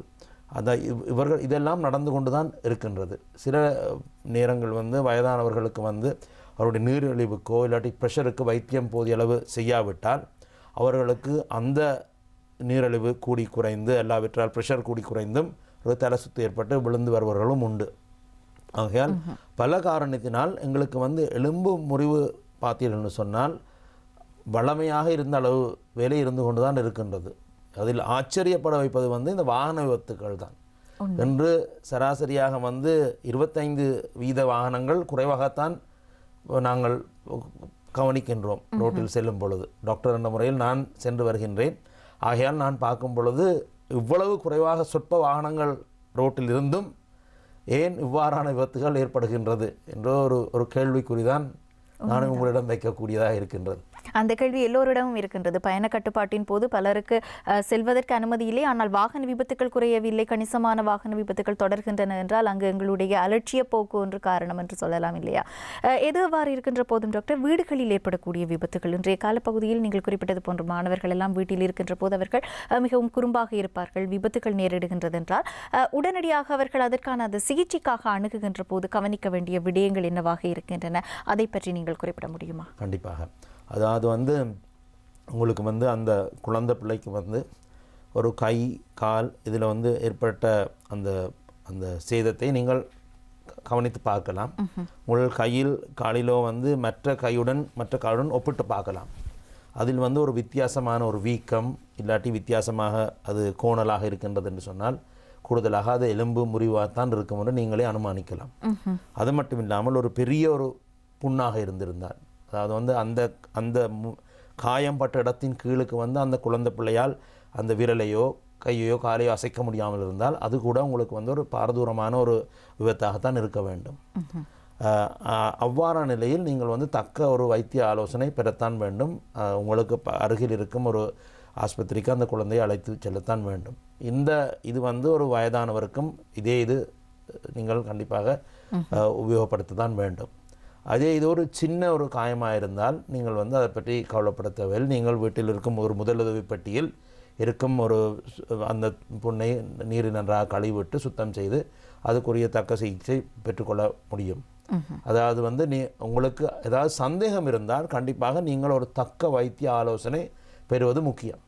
அந்த இவர்கள் இதெல்லாம் நடந்து கொண்டு தான் இருக்கின்றது. சில நேரங்கள் வந்து வயதானவர்களுக்கு வந்து அவருடைய நீரிழிவுக்கோ இல்லாட்டி ப்ரெஷருக்கு வைத்தியம் போதிய அளவு செய்யாவிட்டால் அவர்களுக்கு அந்த நீரிழிவு கூடி குறைந்து எல்லாவற்றால் ப்ரெஷர் கூடி குறைந்தும் ஒரு தலை சுத்து ஏற்பட்டு விழுந்து வருபவர்களும் உண்டு. ஆகையால் பல காரணத்தினால் எங்களுக்கு வந்து எலும்பு முறிவு பார்த்தீர்கள்னு சொன்னால் வளமையாக இருந்த அளவு வேலை இருந்து கொண்டு தான் இருக்கின்றது. அதில் ஆச்சரியப்பட வைப்பது வந்து இந்த வாகன விபத்துக்கள் தான். என்று சராசரியாக வந்து 25% வாகனங்கள் குறைவாகத்தான் நாங்கள் கவனிக்கின்றோம் ரோட்டில் செல்லும் பொழுது. டாக்டர் என்ற முறையில் நான் சென்று வருகின்றேன். ஆகையால் நான் பார்க்கும் பொழுது இவ்வளவு குறைவாக சொற்ப வாகனங்கள் ரோட்டில் இருந்தும் ஏன் இவ்வாறான விபத்துகள் ஏற்படுகின்றது என்ற ஒரு கேள்விக்குறிதான் நான் உங்களிடம் வைக்கக்கூடியதாக இருக்கின்றது. அந்த கேள்வி எல்லோரிடமும் இருக்கின்றது. பயண கட்டுப்பாட்டின் போது பலருக்கு செல்வதற்கு அனுமதி இல்லை, ஆனால் வாகன விபத்துக்கள் குறையவில்லை, கணிசமான வாகன விபத்துக்கள் தொடர்கின்றன என்றால் அங்கு எங்களுடைய அலட்சிய போக்கு ஒன்று காரணம் என்று சொல்லலாம் இல்லையா? எதுவாறு இருக்கின்ற போதும் டாக்டர், வீடுகளில் ஏற்படக்கூடிய விபத்துகள் இன்றைய காலப்பகுதியில் நீங்கள் குறிப்பிட்டது போன்ற மாணவர்கள் எல்லாம் வீட்டில் இருக்கின்ற போது அவர்கள் மிகவும் குறும்பாக இருப்பார்கள், விபத்துக்கள் நேரிடுகின்றது என்றால் உடனடியாக அவர்கள் அதற்கான அந்த சிகிச்சைக்காக அணுகுகின்ற போது கவனிக்க வேண்டிய விடயங்கள் என்னவாக இருக்கின்றன, அதை பற்றி நீங்கள் குறிப்பிட முடியுமா? கண்டிப்பாக. அதாவது வந்து உங்களுக்கு வந்து அந்த குழந்தை பிள்ளைக்கு வந்து ஒரு கை கால் இதில் வந்து ஏற்பட்ட அந்த அந்த சேதத்தை நீங்கள் கவனித்து பார்க்கலாம். உங்கள் கையில் காலிலோ வந்து மற்ற காலுடன் ஒப்பிட்டு பார்க்கலாம். அதில் வந்து ஒரு வித்தியாசமான ஒரு வீக்கம் இல்லாட்டி வித்தியாசமாக அது கோணலாக இருக்கின்றது என்று சொன்னால் கூடுதலாக அது எலும்பு முறிவாகத்தான் இருக்கும் என்று நீங்களே அனுமானிக்கலாம். அது மட்டும் இல்லாமல் ஒரு பெரிய ஒரு புண்ணாக இருந்திருந்தால், அதாவது வந்து அந்த காயம்பட்ட இடத்தின் கீழுக்கு வந்து அந்த குழந்தை பிள்ளையால் அந்த விரலையோ கையையோ காலையோ அசைக்க முடியாமல் இருந்தால் அது கூட உங்களுக்கு வந்து ஒரு பாரதூரமான ஒரு விபத்தாகத்தான் இருக்க வேண்டும். அவ்வாறான நிலையில் நீங்கள் வந்து தக்க ஒரு வைத்திய ஆலோசனை பெறத்தான் வேண்டும். உங்களுக்கு அருகில் இருக்கும் ஒரு ஆஸ்பத்திரிக்கு அந்த குழந்தையை அழைத்து செல்லத்தான் வேண்டும். இது வந்து ஒரு வயதானவருக்கும் இது நீங்கள் கண்டிப்பாக உபயோகப்படுத்தத்தான் வேண்டும். அதே இது ஒரு சின்ன ஒரு காயமாக இருந்தால் நீங்கள் வந்து அதை பற்றி கவலைப்பட தேவையில்லை. நீங்கள் வீட்டில் இருக்கும் ஒரு முதலுதவி பெட்டியில் இருக்கும் ஒரு அந்த புண்ணை நீரில் நன்றாக கழுவிவிட்டு சுத்தம் செய்து அதுக்குரிய தக்க சிகிச்சை பெற்றுக்கொள்ள முடியும். அதாவது வந்து உங்களுக்கு ஏதாவது சந்தேகம் இருந்தால் கண்டிப்பாக நீங்கள் ஒரு தக்க வைத்திய ஆலோசனை பெறுவது முக்கியம்.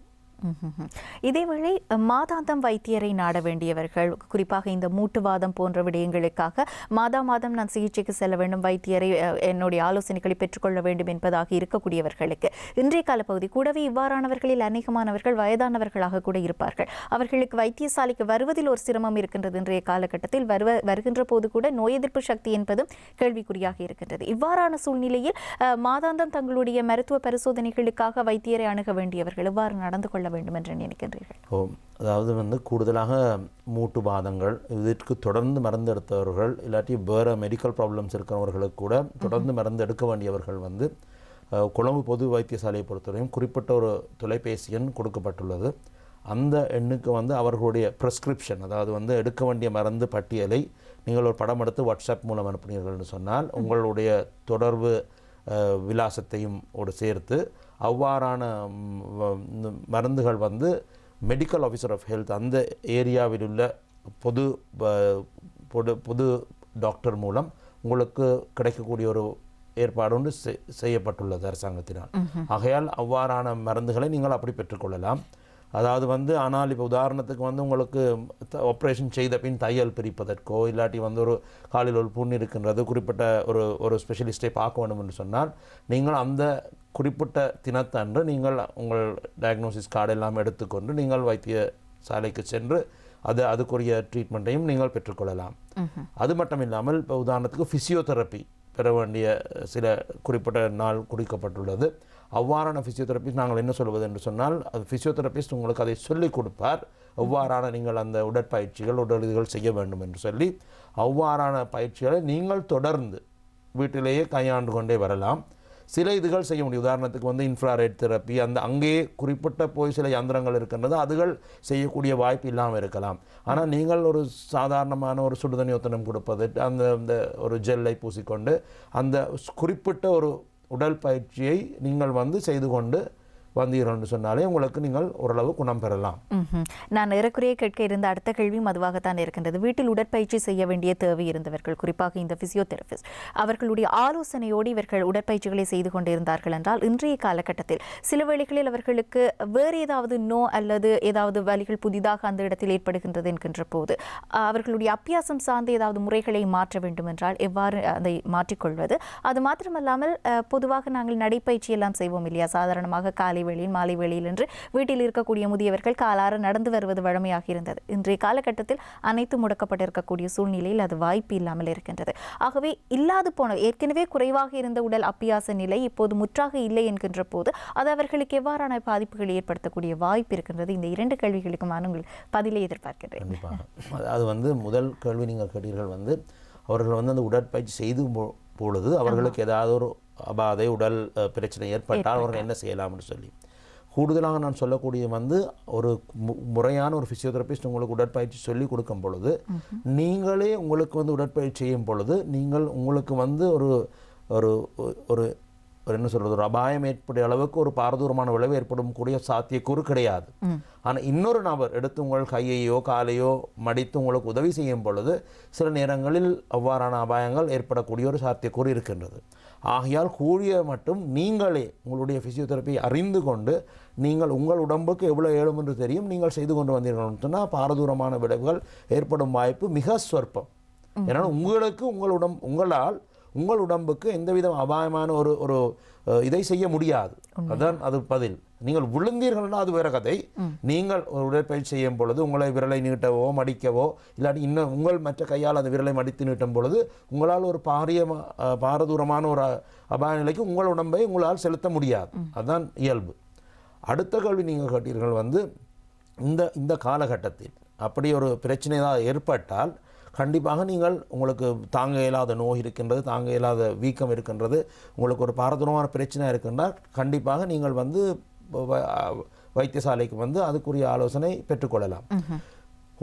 இதேவேளை மாதாந்தம் வைத்தியரை நாட வேண்டியவர்கள், குறிப்பாக இந்த மூட்டுவாதம் போன்ற விடயங்களுக்காக மாதம் நான் சிகிச்சைக்கு செல்ல வேண்டும், வைத்தியரை என்னுடைய ஆலோசனைகளை பெற்றுக்கொள்ள வேண்டும் என்பதாக இருக்கக்கூடியவர்களுக்கு இன்றைய காலப்பகுதி கூடவே இவ்வாறானவர்களில் அநேகமானவர்கள் வயதானவர்களாக கூட இருப்பார்கள். அவர்களுக்கு வைத்தியசாலைக்கு வருவதில் ஒரு சிரமம் இருக்கின்றது. இன்றைய காலகட்டத்தில் வருகின்ற போது கூட நோய் எதிர்ப்பு சக்தி என்பதும் கேள்விக்குறியாக இருக்கின்றது. இவ்வாறான சூழ்நிலையில் மாதாந்தம் தங்களுடைய மருத்துவ பரிசோதனைகளுக்காக வைத்தியரை அணுக வேண்டியவர்கள் எவ்வாறு நடந்து கொள்ள வேண்டும் என்று நினைக்கின்றீர்கள்? அதாவது வந்து கூடுதலாக மூட்டு பாதங்கள் இதற்கு தொடர்ந்து மருந்து எடுத்தவர்கள் இல்லாட்டி வேறு மெடிக்கல் ப்ராப்ளம்ஸ் இருக்கிறவர்களுக்கு கூட தொடர்ந்து மருந்து எடுக்க வேண்டியவர்கள் வந்து கொழும்பு பொது வைத்தியசாலையை பொறுத்தவரையும் குறிப்பிட்ட ஒரு தொலைபேசி எண் கொடுக்கப்பட்டுள்ளது. அந்த எண்ணுக்கு வந்து அவர்களுடைய ப்ரெஸ்கிரிப்ஷன், அதாவது வந்து எடுக்க வேண்டிய மருந்து பட்டியலை நீங்கள் ஒரு படம் எடுத்து வாட்ஸ்அப் மூலம் அனுப்பினீர்கள்னு சொன்னால் உங்களுடைய தொடர்பு விலாசத்தையும் சேர்த்து அவ்வாறான மருந்துகள் வந்து மெடிக்கல் ஆஃபீஸர் ஆஃப் ஹெல்த் அந்த ஏரியாவில் உள்ள பொது டாக்டர் மூலம் உங்களுக்கு கிடைக்கக்கூடிய ஒரு ஏற்பாடு ஒன்று செய்யப்பட்டுள்ளது அரசாங்கத்தினால். ஆகையால் அவ்வாறான மருந்துகளை நீங்கள் அப்படி பெற்றுக்கொள்ளலாம். அதாவது வந்து ஆனால் இப்போ உதாரணத்துக்கு வந்து உங்களுக்கு ஆப்ரேஷன் செய்த பின் தையல் பிரிப்பதற்கோ இல்லாட்டி வந்து ஒரு காலில் ஒரு புண் இருக்கின்றது குறிப்பிட்ட ஒரு ஸ்பெஷலிஸ்ட்டை பார்க்க வேண்டும் என்று சொன்னால் நீங்கள் அந்த குறிப்பிட்ட தினத்தன்று நீங்கள் உங்கள் டயக்னோசிஸ் கார்டு எல்லாம் எடுத்துக்கொண்டு நீங்கள் வைத்தியசாலைக்கு சென்று அதுக்குரிய ட்ரீட்மெண்ட்டையும் நீங்கள் பெற்றுக்கொள்ளலாம். அது மட்டும் இல்லாமல் இப்போ உதாரணத்துக்கு ஃபிசியோதெரப்பி பெற வேண்டிய சில குறிப்பிட்ட நாள் குறிக்கப்பட்டுள்ளது. அவ்வாறான ஃபிசியோதெரபிஸ்ட் நாங்கள் என்ன சொல்வது என்று சொன்னால் அது ஃபிசியோதெரபிஸ்ட் உங்களுக்கு அதை சொல்லிக் கொடுப்பார். எவ்வாறான நீங்கள் அந்த உடற்பயிற்சிகள் உடலுதல் செய்ய வேண்டும் என்று சொல்லி அவ்வாறான பயிற்சிகளை நீங்கள் தொடர்ந்து வீட்டிலேயே கையாண்டு கொண்டே வரலாம். சில இதுகள் செய்ய முடியும். உதாரணத்துக்கு வந்து இன்ஃப்ராரெட் தெரப்பி அங்கேயே குறிப்பிட்ட போய் சில யந்திரங்கள் இருக்கின்றது அதுகள் செய்யக்கூடிய வாய்ப்பு இல்லாமல் இருக்கலாம். ஆனால் நீங்கள் ஒரு சாதாரணமான ஒரு சுடுதண்ணி ஒத்தனம் கொடுப்பது அந்த ஒரு ஜெல்லை பூசிக்கொண்டு அந்த குறிப்பிட்ட ஒரு உடல் பயிற்சியை நீங்கள் வந்து செய்து கொண்டு வந்தீர்கள் என்று சொன்னாலே உங்களுக்கு நீங்கள் ஓரளவு குணம் பெறலாம். நான் ஏறக்குறைய கேட்க இருந்த அடுத்த கேள்வியும் அதுவாகத்தான் இருக்கின்றது. வீட்டில் உடற்பயிற்சி செய்ய வேண்டிய தேவை இருந்தவர்கள், குறிப்பாக இந்த பிசியோதெரபிஸ்ட் அவர்களுடைய ஆலோசனையோடு இவர்கள் உடற்பயிற்சிகளை செய்து கொண்டிருந்தார்கள் என்றால் இன்றைய காலகட்டத்தில் சில வேளைகளில் அவர்களுக்கு வேறு ஏதாவது அல்லது ஏதாவது வலிகள் புதிதாக அந்த இடத்தில் ஏற்படுகின்றது என்கின்ற போது அவர்களுடைய அபியாசம் சார்ந்த ஏதாவது முறைகளை மாற்ற வேண்டும் என்றால் எவ்வாறு அதை மாற்றிக்கொள்வது? அது மாத்திரமல்லாமல் பொதுவாக நாங்கள் நடைப்பயிற்சி எல்லாம் செய்வோம் இல்லையா, சாதாரணமாக காலை வேளையில் மாலை வேளையில் என்று வீட்டில் இருக்கக்கூடிய முதியவர்கள் காலார நடந்து வருவது வழமையாக இருந்தது. இன்றைய காலகட்டத்தில் அனைத்து முடக்கப்பட்டிருக்கக்கூடிய சூழ்நிலையில் அது வாய்ப்பு இல்லாமல் இருக்கின்றது. ஆகவே இல்லாது போன ஏற்கனவே குறைவாக இருந்த உடல் அப்பியாச நிலை இப்போது முற்றாக இல்லை என்கின்ற போது அது அவர்களுக்கு எவ்வாறான பாதிப்புகளை ஏற்படுத்தக்கூடிய வாய்ப்பு இருக்கின்றது? இந்த இரண்டு கேள்விகளுக்கும் நான் உங்கள் பதிலை எதிர்பார்க்கிறேன். அது வந்து முதல் கேள்வி நீங்கள் கேட்டீர்கள் வந்து அவர்கள் வந்து அந்த உடற்பயிற்சி செய்து பொழுது அவர்களுக்கு ஏதாவது ஒரு அபாதை உடல் பிரச்சனை ஏற்பட்டால் அவர்கள் என்ன செய்யலாம்னு சொல்லி கூடுதலாக நான் சொல்லக்கூடிய வந்து ஒரு முறையான ஒரு ஃபிசியோதெரபிஸ்ட் உங்களுக்கு உடற்பயிற்சி சொல்லி கொடுக்கும் பொழுது நீங்களே உங்களுக்கு வந்து உடற்பயிற்சி செய்யும் பொழுது நீங்கள் உங்களுக்கு வந்து ஒரு ஒரு ஒரு என்ன சொல்கிறது ஒரு அபாயம் ஏற்படைய அளவுக்கு ஒரு பாரதூரமான விளைவு ஏற்படும் கூடிய சாத்தியக்கூறு கிடையாது. ஆனால் இன்னொரு நபர் எடுத்து உங்கள் கையையோ காலையோ மடித்து உங்களுக்கு உதவி செய்யும் பொழுது சில நேரங்களில் அவ்வாறான அபாயங்கள் ஏற்படக்கூடிய ஒரு சாத்தியக்கூறு இருக்கின்றது. ஆகையால் கூடிய மட்டும் நீங்களே உங்களுடைய ஃபிசியோதெரப்பியை அறிந்து கொண்டு நீங்கள் உங்கள் உடம்புக்கு எவ்வளோ ஏழும் என்று தெரியும் நீங்கள் செய்து கொண்டு வந்தீர்கள் சொன்னால் பாரதூரமான விளைவுகள் ஏற்படும் வாய்ப்பு மிக சொற்பம். ஏன்னா உங்களுக்கு உங்களால் உங்கள் உடம்புக்கு எந்தவித அபாயமான ஒரு இதை செய்ய முடியாது. அதான் அது பதில். நீங்கள் விழுந்தீர்கள்னா அது வேற கதை. நீங்கள் ஒரு உடற்பயிற்சி செய்யும் பொழுது உங்களை விரலை நீட்டவோ மடிக்கவோ இல்லாட்டி இன்னும் உங்கள் மற்ற கையால் அந்த விரலை மடித்து நீட்டும் பொழுது உங்களால் ஒரு பாரதூரமான ஒரு அபாய நிலைக்கு உங்கள் உடம்பை உங்களால் செலுத்த முடியாது. அதுதான் இயல்பு. அடுத்த கேள்வி நீங்கள் கேட்டீர்கள் வந்து இந்த காலகட்டத்தில் அப்படி ஒரு பிரச்சனை தான் ஏற்பட்டால் கண்டிப்பாக நீங்கள் உங்களுக்கு தாங்க இயலாத நோய் இருக்கின்றது, தாங்க இயலாத வீக்கம் இருக்கின்றது, உங்களுக்கு ஒரு பாரதூரமான பிரச்சனை இருக்கின்றால் கண்டிப்பாக நீங்கள் வந்து வைத்தியசாலைக்கு வந்து அதுக்குரிய ஆலோசனை பெற்றுக்கொள்ளலாம்.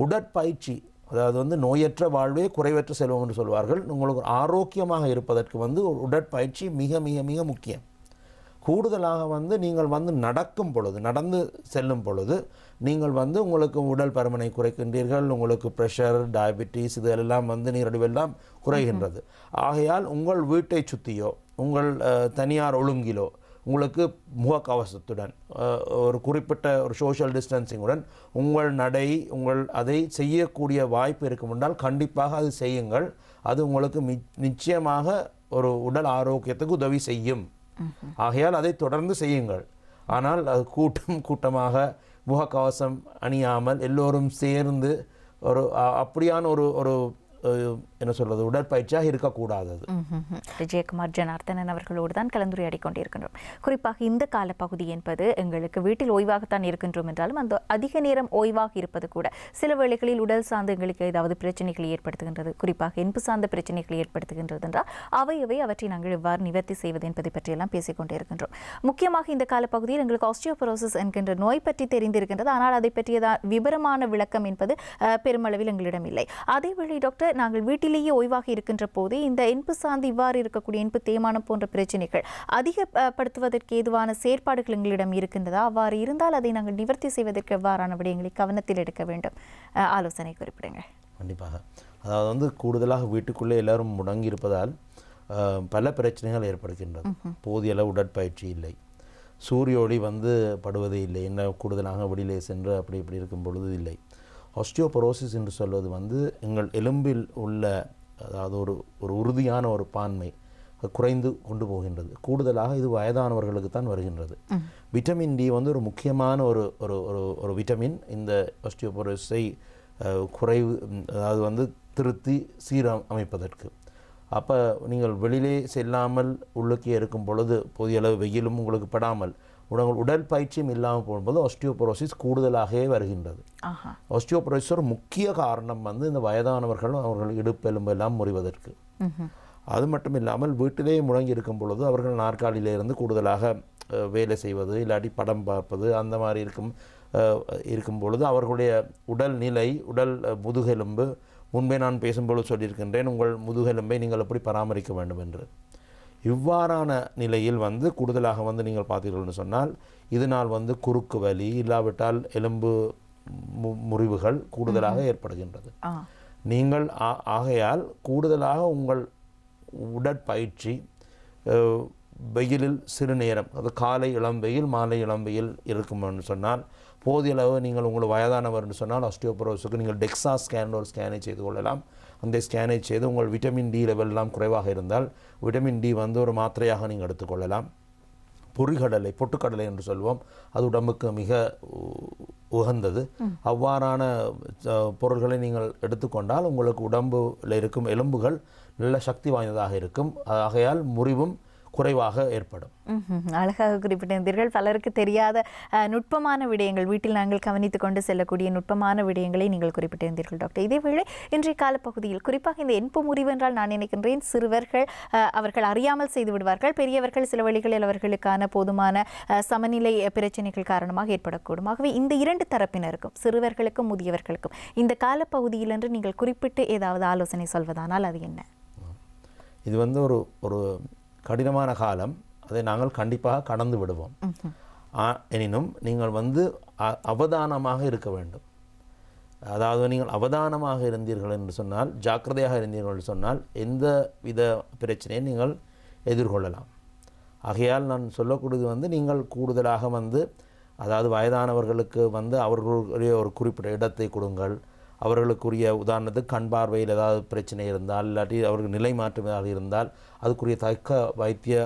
உடற்பயிற்சி அதாவது வந்து நோயற்ற வாழ்வே குறைவற்ற செல்வம் என்று சொல்வார்கள். உங்களுக்கு ஆரோக்கியமாக இருப்பதற்கு வந்து உடற்பயிற்சி மிக மிக மிக முக்கியம். கூடுதலாக வந்து நீங்கள் வந்து நடந்து செல்லும் பொழுது நீங்கள் வந்து உங்களுக்கு உடல் பருமனை குறைக்கின்றீர்கள், உங்களுக்கு ப்ரெஷர் டயபெட்டிஸ் இதெல்லாம் வந்து நீரழிவெல்லாம் குறைகின்றது. ஆகையால் உங்கள் வீட்டை சுற்றியோ உங்கள் தனியார் ஒழுங்கிலோ உங்களுக்கு முகக்கவசத்துடன் ஒரு குறிப்பிட்ட ஒரு சோஷியல் டிஸ்டன்சிங்குடன் உங்கள் நடை அதை செய்யக்கூடிய வாய்ப்பு இருக்கும் என்றால் கண்டிப்பாக அது செய்யுங்கள். அது உங்களுக்கு நிச்சயமாக ஒரு உடல் ஆரோக்கியத்துக்கு உதவி செய்யும். ஆகையால் அதை தொடர்ந்து செய்யுங்கள். ஆனால் அது கூட்டமாக முகக்கவசம் அணியாமல் எல்லோரும் சேர்ந்து ஒரு அப்படியான ஒரு என்ன சொல்றது உடற்பயிற்சியாக இருக்கக்கூடாது. விஜயகுமார் ஜனார்த்தனன் அவர்களோடு தான் கலந்துரையாடி கொண்டிருக்கின்றோம். குறிப்பாக இந்த காலப்பகுதி என்பது எங்களுக்கு வீட்டில் ஓய்வாகத்தான் இருக்கின்றோம் என்றாலும் அந்த அதிக நேரம் ஓய்வாக இருப்பது கூட சில வேளைகளில் உடல் சார்ந்த எங்களுக்கு ஏதாவது பிரச்சனைகளை ஏற்படுத்துகின்றது, குறிப்பாக என்பு சார்ந்த பிரச்சனைகளை ஏற்படுத்துகின்றது என்றால் அவற்றை நாங்கள் எவ்வாறு நிவர்த்தி செய்வது என்பதை பற்றியெல்லாம் பேசிக்கொண்டே இருக்கின்றோம். முக்கியமாக இந்த காலப்பகுதியில் எங்களுக்கு ஆஸ்டியோபரோசிஸ் என்கின்ற நோய் பற்றி தெரிந்திருக்கின்றது. ஆனால் அதை பற்றிய விபரமான விளக்கம் என்பது பெருமளவில் எங்களிடம் இல்லை. அதேவேளை டாக்டர் நாங்கள் வீட்டிலேயே ஓய்வாக இருக்கின்ற போது இந்த என்பு சார்ந்து இவ்வாறு இருக்கக்கூடிய என்பு தேய்மானம் போன்ற பிரச்சனைகள் அதிகப்படுத்துவதற்கு ஏதுவான செயற்பாடுகள் எங்களிடம் இருக்கின்றதா? அவ்வாறு இருந்தால் அதை நாங்கள் நிவர்த்தி செய்வதற்கு எவ்வாறான விடயங்களை கவனத்தில் எடுக்க வேண்டும்? ஆலோசனை குறிப்பிடுங்கள். கண்டிப்பாக. அதாவது வந்து கூடுதலாக வீட்டுக்குள்ளே எல்லாரும் முடங்கி இருப்பதால் பல பிரச்சனைகள் ஏற்படுகின்றது. போதிய அளவு உடற்பயிற்சி இல்லை, சூரிய ஒளி வந்து படுவதே இல்லை, என்ன கூடுதலாக வெளியிலே சென்று அப்படி இப்படி இருக்கும் பொழுது இல்லை. ஆஸ்டியோபரோசிஸ் என்று சொல்வது வந்து எங்கள் எலும்பில் உள்ள அதாவது ஒரு உறுதியான ஒரு பான்மை குறைந்து கொண்டு போகின்றது. கூடுதலாக இது வயதானவர்களுக்கு தான் வருகின்றது. விட்டமின் டி வந்து ஒரு முக்கியமான ஒரு ஒரு ஒரு விட்டமின் இந்த ஆஸ்டியோபரோசிஸை குறைவு அதாவது வந்து திருத்தி சீரமைப்பதற்கு. அப்போ நீங்கள் வெளியிலே செல்லாமல் உள்ளுக்கே இருக்கும் பொழுது போதிய அளவு வெயிலும் உங்களுக்கு படாமல் உடல் பயிற்சியும் இல்லாமல் போகும்போது ஆஸ்டியோபரோசிஸ் கூடுதலாகவே வருகின்றது. ஆஸ்டியோபரோசிஸ் ஒரு முக்கிய காரணம் வந்து இந்த வயதானவர்கள் அவர்கள் இடுப்பெலும்பு எல்லாம் முறிவதற்கு. அது மட்டும் இல்லாமல் வீட்டிலே முடங்கி இருக்கும் பொழுது அவர்கள் நாற்காலியிலிருந்து கூடுதலாக வேலை செய்வது இல்லாட்டி படம் பார்ப்பது அந்த மாதிரி இருக்கும் பொழுது அவர்களுடைய உடல் நிலை உடல் முதுகெலும்பு முன்பே நான் பேசும்பொழுது சொல்லியிருக்கின்றேன், உங்கள் முதுகெலும்பை நீங்கள் எப்படி பராமரிக்க வேண்டும் என்று. இவ்வாறான நிலையில் வந்து கூடுதலாக வந்து நீங்கள் பார்த்தீர்கள்னு சொன்னால் இதனால் வந்து குறுக்கு வலி இல்லாவிட்டால் எலும்பு முறிவுகள் கூடுதலாக ஏற்படுகின்றது. நீங்கள் ஆகையால் கூடுதலாக உங்கள் உடற்பயிற்சி வெயிலில் சிறு நேரம், அது காலை இளம் வெயில் மாலை இளம் வெயில் இருக்கும்னு சொன்னால் போதிய அளவு நீங்கள் உங்கள் வயதானவர்னு சொன்னால் ஆஸ்டியோபரோசிஸுக்கு நீங்கள் டெக்ஸா ஸ்கேன் ஒரு ஸ்கேனை செய்து கொள்ளலாம். அந்த ஸ்கேனை செய்து உங்கள் விட்டமின் டி லெவல் எல்லாம் குறைவாக இருந்தால் விட்டமின் டி வந்து ஒரு மாத்திரையாக நீங்கள் எடுத்துக்கொள்ளலாம். பொறிகடலை பொட்டுக்கடலை என்று சொல்வோம், அது உடம்புக்கு மிக உகந்தது. அவ்வாறான பொருள்களை நீங்கள் எடுத்துக்கொண்டால் உங்களுக்கு உடம்பில் இருக்கும் எலும்புகள் நல்ல சக்தி வாய்ந்ததாக இருக்கும். ஆகையால் முறிவும் குறைவாக ஏற்படும். அழகாக குறிப்பிட்டிருந்தீர்கள். பலருக்கு தெரியாத நுட்பமான விடயங்கள், வீட்டில் நாங்கள் கவனித்துக் கொண்டு செல்லக்கூடிய நுட்பமான விடயங்களை நீங்கள் குறிப்பிட்டிருந்தீர்கள் டாக்டர். இதேவேளை இன்றைய காலப்பகுதியில் குறிப்பாக இந்த என்பு முறிவு என்றால் நான் நினைக்கின்றேன் சிறுவர்கள் அவர்கள் அறியாமல் செய்து விடுவார்கள், பெரியவர்கள் சில வழிகளில் அவர்களுக்கான போதுமான சமநிலை பிரச்சனைகள் காரணமாக ஏற்படக்கூடும். ஆகவே இந்த இரண்டு தரப்பினருக்கும் சிறுவர்களுக்கும் முதியவர்களுக்கும் இந்த காலப்பகுதியில் என்று நீங்கள் குறிப்பிட்டு ஏதாவது ஆலோசனை சொல்வதானால் அது என்ன? இது வந்து ஒரு கடினமான காலம், அதை நாங்கள் கண்டிப்பாக கடந்து விடுவோம். எனினும் நீங்கள் வந்து அவதானமாக இருக்க வேண்டும். அதாவது நீங்கள் அவதானமாக இருந்தீர்கள் என்று சொன்னால், ஜாக்கிரதையாக இருந்தீர்கள் என்று சொன்னால் எந்த வித பிரச்சனையை நீங்கள் எதிர்கொள்ளலாம். ஆகையால் நான் சொல்லக்கூடியது வந்து நீங்கள் கூடுதலாக வந்து அதாவது வயதானவர்களுக்கு வந்து அவர்களுடைய ஒரு குறிப்பிட்ட இடத்தை கொடுங்கள். அவர்களுக்குரிய உதாரணத்துக்கு கண் பார்வையில் ஏதாவது பிரச்சனை இருந்தால் இல்லாட்டி அவர்கள் நிலை மாற்றமாக இருந்தால் அதுக்குரிய தக்க வைத்திய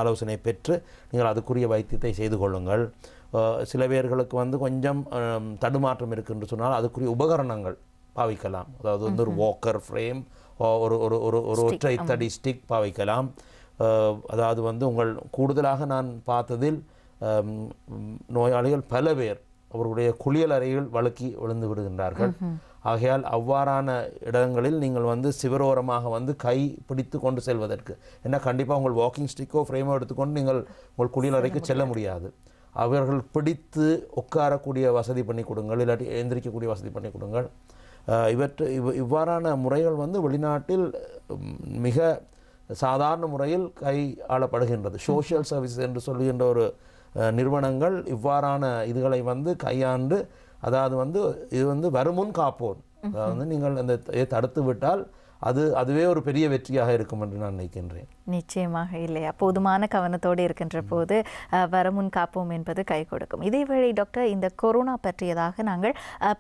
ஆலோசனை பெற்று நீங்கள் அதுக்குரிய வைத்தியத்தை செய்து கொள்ளுங்கள். சில பேர்களுக்கு வந்து கொஞ்சம் தடுமாற்றம் இருக்குன்னு சொன்னால் அதுக்குரிய உபகரணங்கள் பாவிக்கலாம். அதாவது வந்து ஒரு வாக்கர் ஃப்ரேம், ஒரு ஒற்றை தடி ஸ்டிக் பாவிக்கலாம். அதாவது வந்து உங்கள் கூடுதலாக நான் பார்த்ததில் நோயாளிகள் பல பேர் அவர்களுடைய குளியல் அறைகள் வழுக்கி விழுந்து விடுகின்றார்கள். ஆகையால் அவ்வாறான இடங்களில் நீங்கள் வந்து சிவரோரமாக வந்து கை பிடித்து கொண்டு செல்வதற்கு, ஏன்னா கண்டிப்பாக உங்கள் வாக்கிங் ஸ்டிக்கோ ஃப்ரேமோ எடுத்துக்கொண்டு நீங்கள் உங்கள் குளியல் அறைக்கு செல்ல முடியாது. அவர்கள் பிடித்து உட்காரக்கூடிய வசதி பண்ணி கொடுங்கள், இல்லாட்டி எழுந்திரிக்கக்கூடிய வசதி பண்ணி கொடுங்கள். இவ்வாறான முறைகள் வந்து வெளிநாட்டில் மிக சாதாரண முறையில் கையாளப்படுகின்றது. சோஷியல் சர்வீஸ் என்று சொல்லுகின்ற ஒரு நிறுவனங்கள் இவ்வாறான இதுகளை வந்து கையாண்டு, அதாவது வந்து இது வந்து வருமுன் காப்போன், அதாவது நீங்கள் அந்த தடுத்து விட்டால் அதுவே ஒரு பெரிய வெற்றியாக இருக்கும் என்று நான் நினைக்கின்றேன். நிச்சயமாக இல்லையா? போதுமான கவனத்தோடு இருக்கின்ற போது வரமுன் காப்போம் என்பது கை கொடுக்கும். இதேவேளை டாக்டர், இந்த கொரோனா பற்றியதாக நாங்கள்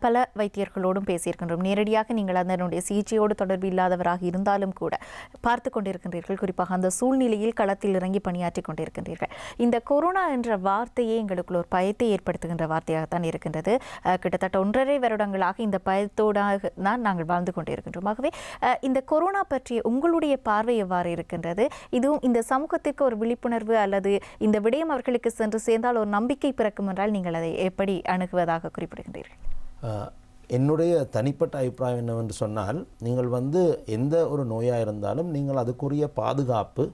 பல வைத்தியர்களோடும் பேசியிருக்கின்றோம். நேரடியாக நீங்கள் அதனுடைய சிகிச்சையோடு தொடர்பு இல்லாதவராக இருந்தாலும் கூட பார்த்து கொண்டிருக்கின்றீர்கள். குறிப்பாக அந்த சூழ்நிலையில் களத்தில் இறங்கி பணியாற்றி கொண்டிருக்கின்றீர்கள். இந்த கொரோனா என்ற வார்த்தையே எங்களுக்குள்ள ஒரு பயத்தை ஏற்படுத்துகின்ற வார்த்தையாகத்தான் இருக்கின்றது. கிட்டத்தட்ட 1.5 வருடங்களாக இந்த பயத்தோடாக தான் நாங்கள் வாழ்ந்து கொண்டிருக்கின்றோம். ஆகவே இந்த கொரோனா பற்றிய உங்களுடைய பார்வை எவ்வாறு இருக்கின்றது? இதுவும் இந்த சமூகத்திற்கு ஒரு விழிப்புணர்வு அல்லது இந்த விடயம் அவர்களுக்கு சென்று சேர்ந்தால் ஒரு நம்பிக்கை பிறக்கும் என்றால் நீங்கள் அதை எப்படி அணுகுவதாக குறிப்பிடுகின்றீர்கள்? என்னுடைய தனிப்பட்ட அபிப்பிராயம் என்னவென்று சொன்னால், நீங்கள் வந்து எந்த ஒரு நோயாக இருந்தாலும் நீங்கள் அதுக்குரிய பாதுகாப்பு,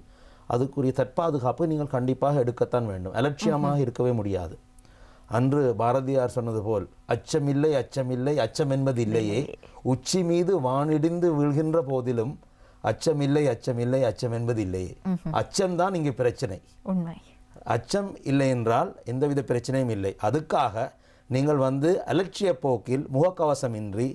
அதுக்குரிய தற்பாதுகாப்பு நீங்கள் கண்டிப்பாக எடுக்கத்தான் வேண்டும். அலட்சியமாக இருக்கவே முடியாது. அன்று பாரதியார் சொன்னது போல் அச்சமில்லை அச்சமில்லை அச்சம் என்பது இல்லையே, உச்சி மீது வானிடிந்து வீழ்கின்ற போதிலும் அச்சமில்லை அச்சமில்லை அச்சம் என்பது இல்லையே. அச்சம்தான் இங்கே பிரச்சனை. உண்மை. அச்சம் இல்லை என்றால் எந்தவித பிரச்சனையும் இல்லை. அதுக்காக நீங்கள் அலட்சிய போக்கில் முகக்கவசமின்றி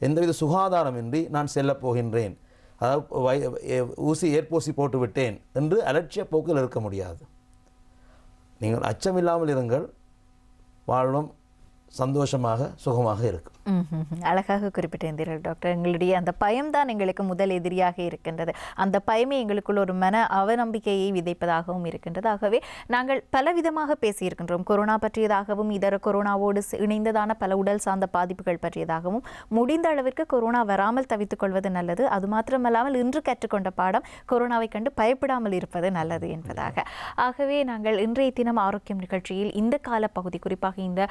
எந்தவித சுகாதாரமின்றி நான் செல்லப் போகின்றேன், அதாவது ஊசி ஏற்பூசி போட்டு விட்டேன் என்று அலட்சிய போக்கில் இருக்க முடியாது. நீங்கள் அச்சமில்லாமல் இருங்கள், வாழ்வும் சந்தோஷமாக சுகமாக இருக்கும். அழகாக குறிப்பிட்டிருந்தீர்கள் டாக்டர். எங்களுடைய அந்த பயம்தான் எங்களுக்கு முதல் எதிரியாக இருக்கின்றது. அந்த பயமே எங்களுக்குள்ள ஒரு மன அவநம்பிக்கையை விதைப்பதாகவும் இருக்கின்றது. ஆகவே நாங்கள் பலவிதமாக பேசியிருக்கின்றோம். கொரோனா பற்றியதாகவும் இதர கொரோனாவோடு இணைந்ததான பல உடல் சார்ந்த பாதிப்புகள் பற்றியதாகவும், முடிந்த அளவிற்கு கொரோனா வராமல் தவித்துக் கொள்வது நல்லது. அது மாத்திரமல்லாமல் இன்று கற்றுக்கொண்ட பாடம் கொரோனாவை கண்டு பயப்படாமல் இருப்பது நல்லது என்பதாக. ஆகவே நாங்கள் இன்றைய தினம் ஆரோக்கியம் நிகழ்ச்சியில் இந்த காலப்பகுதி, குறிப்பாக இந்த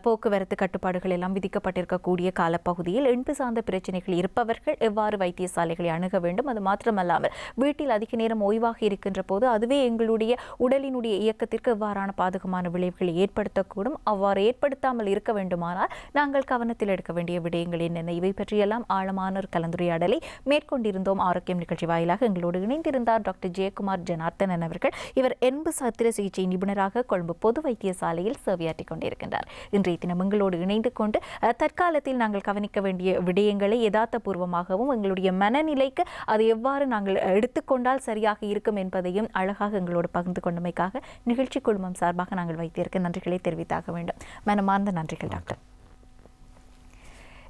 போக்குவரத்து கட்டுப்பாடுகள் எல்லாம் விதிக்கப்பட்டிருக்கக்கூடிய காலப்பகுதியில் எண்பு சார்ந்த பிரச்சனைகள் இருப்பவர்கள் எவ்வாறு வைத்தியசாலைகளை அணுக வேண்டும், அது மாத்திரமல்லாமல் வீட்டில் அதிக நேரம் ஓய்வாக இருக்கின்ற போது அதுவே எங்களுடைய உடலினுடைய இயக்கத்திற்கு எவ்வாறான பாதகமான விளைவுகளை ஏற்படுத்தக்கூடும், அவ்வாறு ஏற்படுத்தாமல் இருக்க வேண்டுமானால் நாங்கள் கவனத்தில் எடுக்க வேண்டிய விடயங்கள் என்னென்ன, இவை பற்றியெல்லாம் ஆழமான ஒரு கலந்துரையாடலை மேற்கொண்டிருந்தோம். ஆரோக்கியம் நிகழ்ச்சி வாயிலாக எங்களோடு இணைந்திருந்தார் டாக்டர் ஜெயக்குமார் ஜனார்த்தனன் அவர்கள். இவர் எண்பு சத்திர சிகிச்சை நிபுணராக கொழும்பு பொது வைத்தியசாலையில் சேவையாற்றிக் கொண்டிருக்கின்றார். இன்றைய தினம் எங்களோடு இணைந்து கொண்டு தற்காலத்தில் நாங்கள் கவனிக்க வேண்டிய விடயங்களை யதார்த்தபூர்வமாகவும் எங்களுடைய மனநிலைக்கு அது எவ்வாறு நாங்கள் எடுத்துக்கொண்டால் சரியாக இருக்கும் என்பதையும் அழகாக எங்களோடு pagந்து கொண்டமைக்காக நிகழ்ச்சி குழுமம் சார்பாக நாங்கள் வைத்திருக்க நன்றிகளை தெரிவித்தாக வேண்டும். மனமார்ந்த நன்றிகள் டாக்டர்.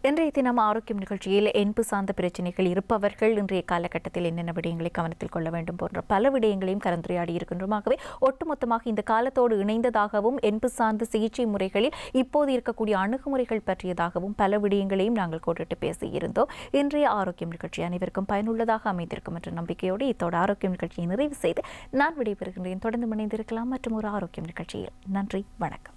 இன்றைய தினம் ஆரோக்கியம் நிகழ்ச்சியில் எண்பு சார்ந்த பிரச்சனைகள் இருப்பவர்கள் இன்றைய காலகட்டத்தில் என்னென்ன விடயங்களை கவனத்தில் கொள்ள வேண்டும் போன்ற பல விடயங்களையும் கலந்துரையாடி இருக்கின்றோம். ஆகவே ஒட்டுமொத்தமாக இந்த காலத்தோடு இணைந்ததாகவும் எண்பு சார்ந்த சிகிச்சை முறைகளில் இப்போது இருக்கக்கூடிய அணுகுமுறைகள் பற்றியதாகவும் பல விடயங்களையும் நாங்கள் கோடிட்டு பேசியிருந்தோம். இன்றைய ஆரோக்கியம் நிகழ்ச்சி அனைவருக்கும் பயனுள்ளதாக அமைந்திருக்கும் என்ற நம்பிக்கையோடு இத்தோடு ஆரோக்கியம் நிகழ்ச்சியை நிறைவு செய்து நான் விடைபெறுகின்றேன். தொடர்ந்து இணைந்திருக்கலாம் மற்றும் ஒரு ஆரோக்கியம் நிகழ்ச்சியில். நன்றி, வணக்கம்.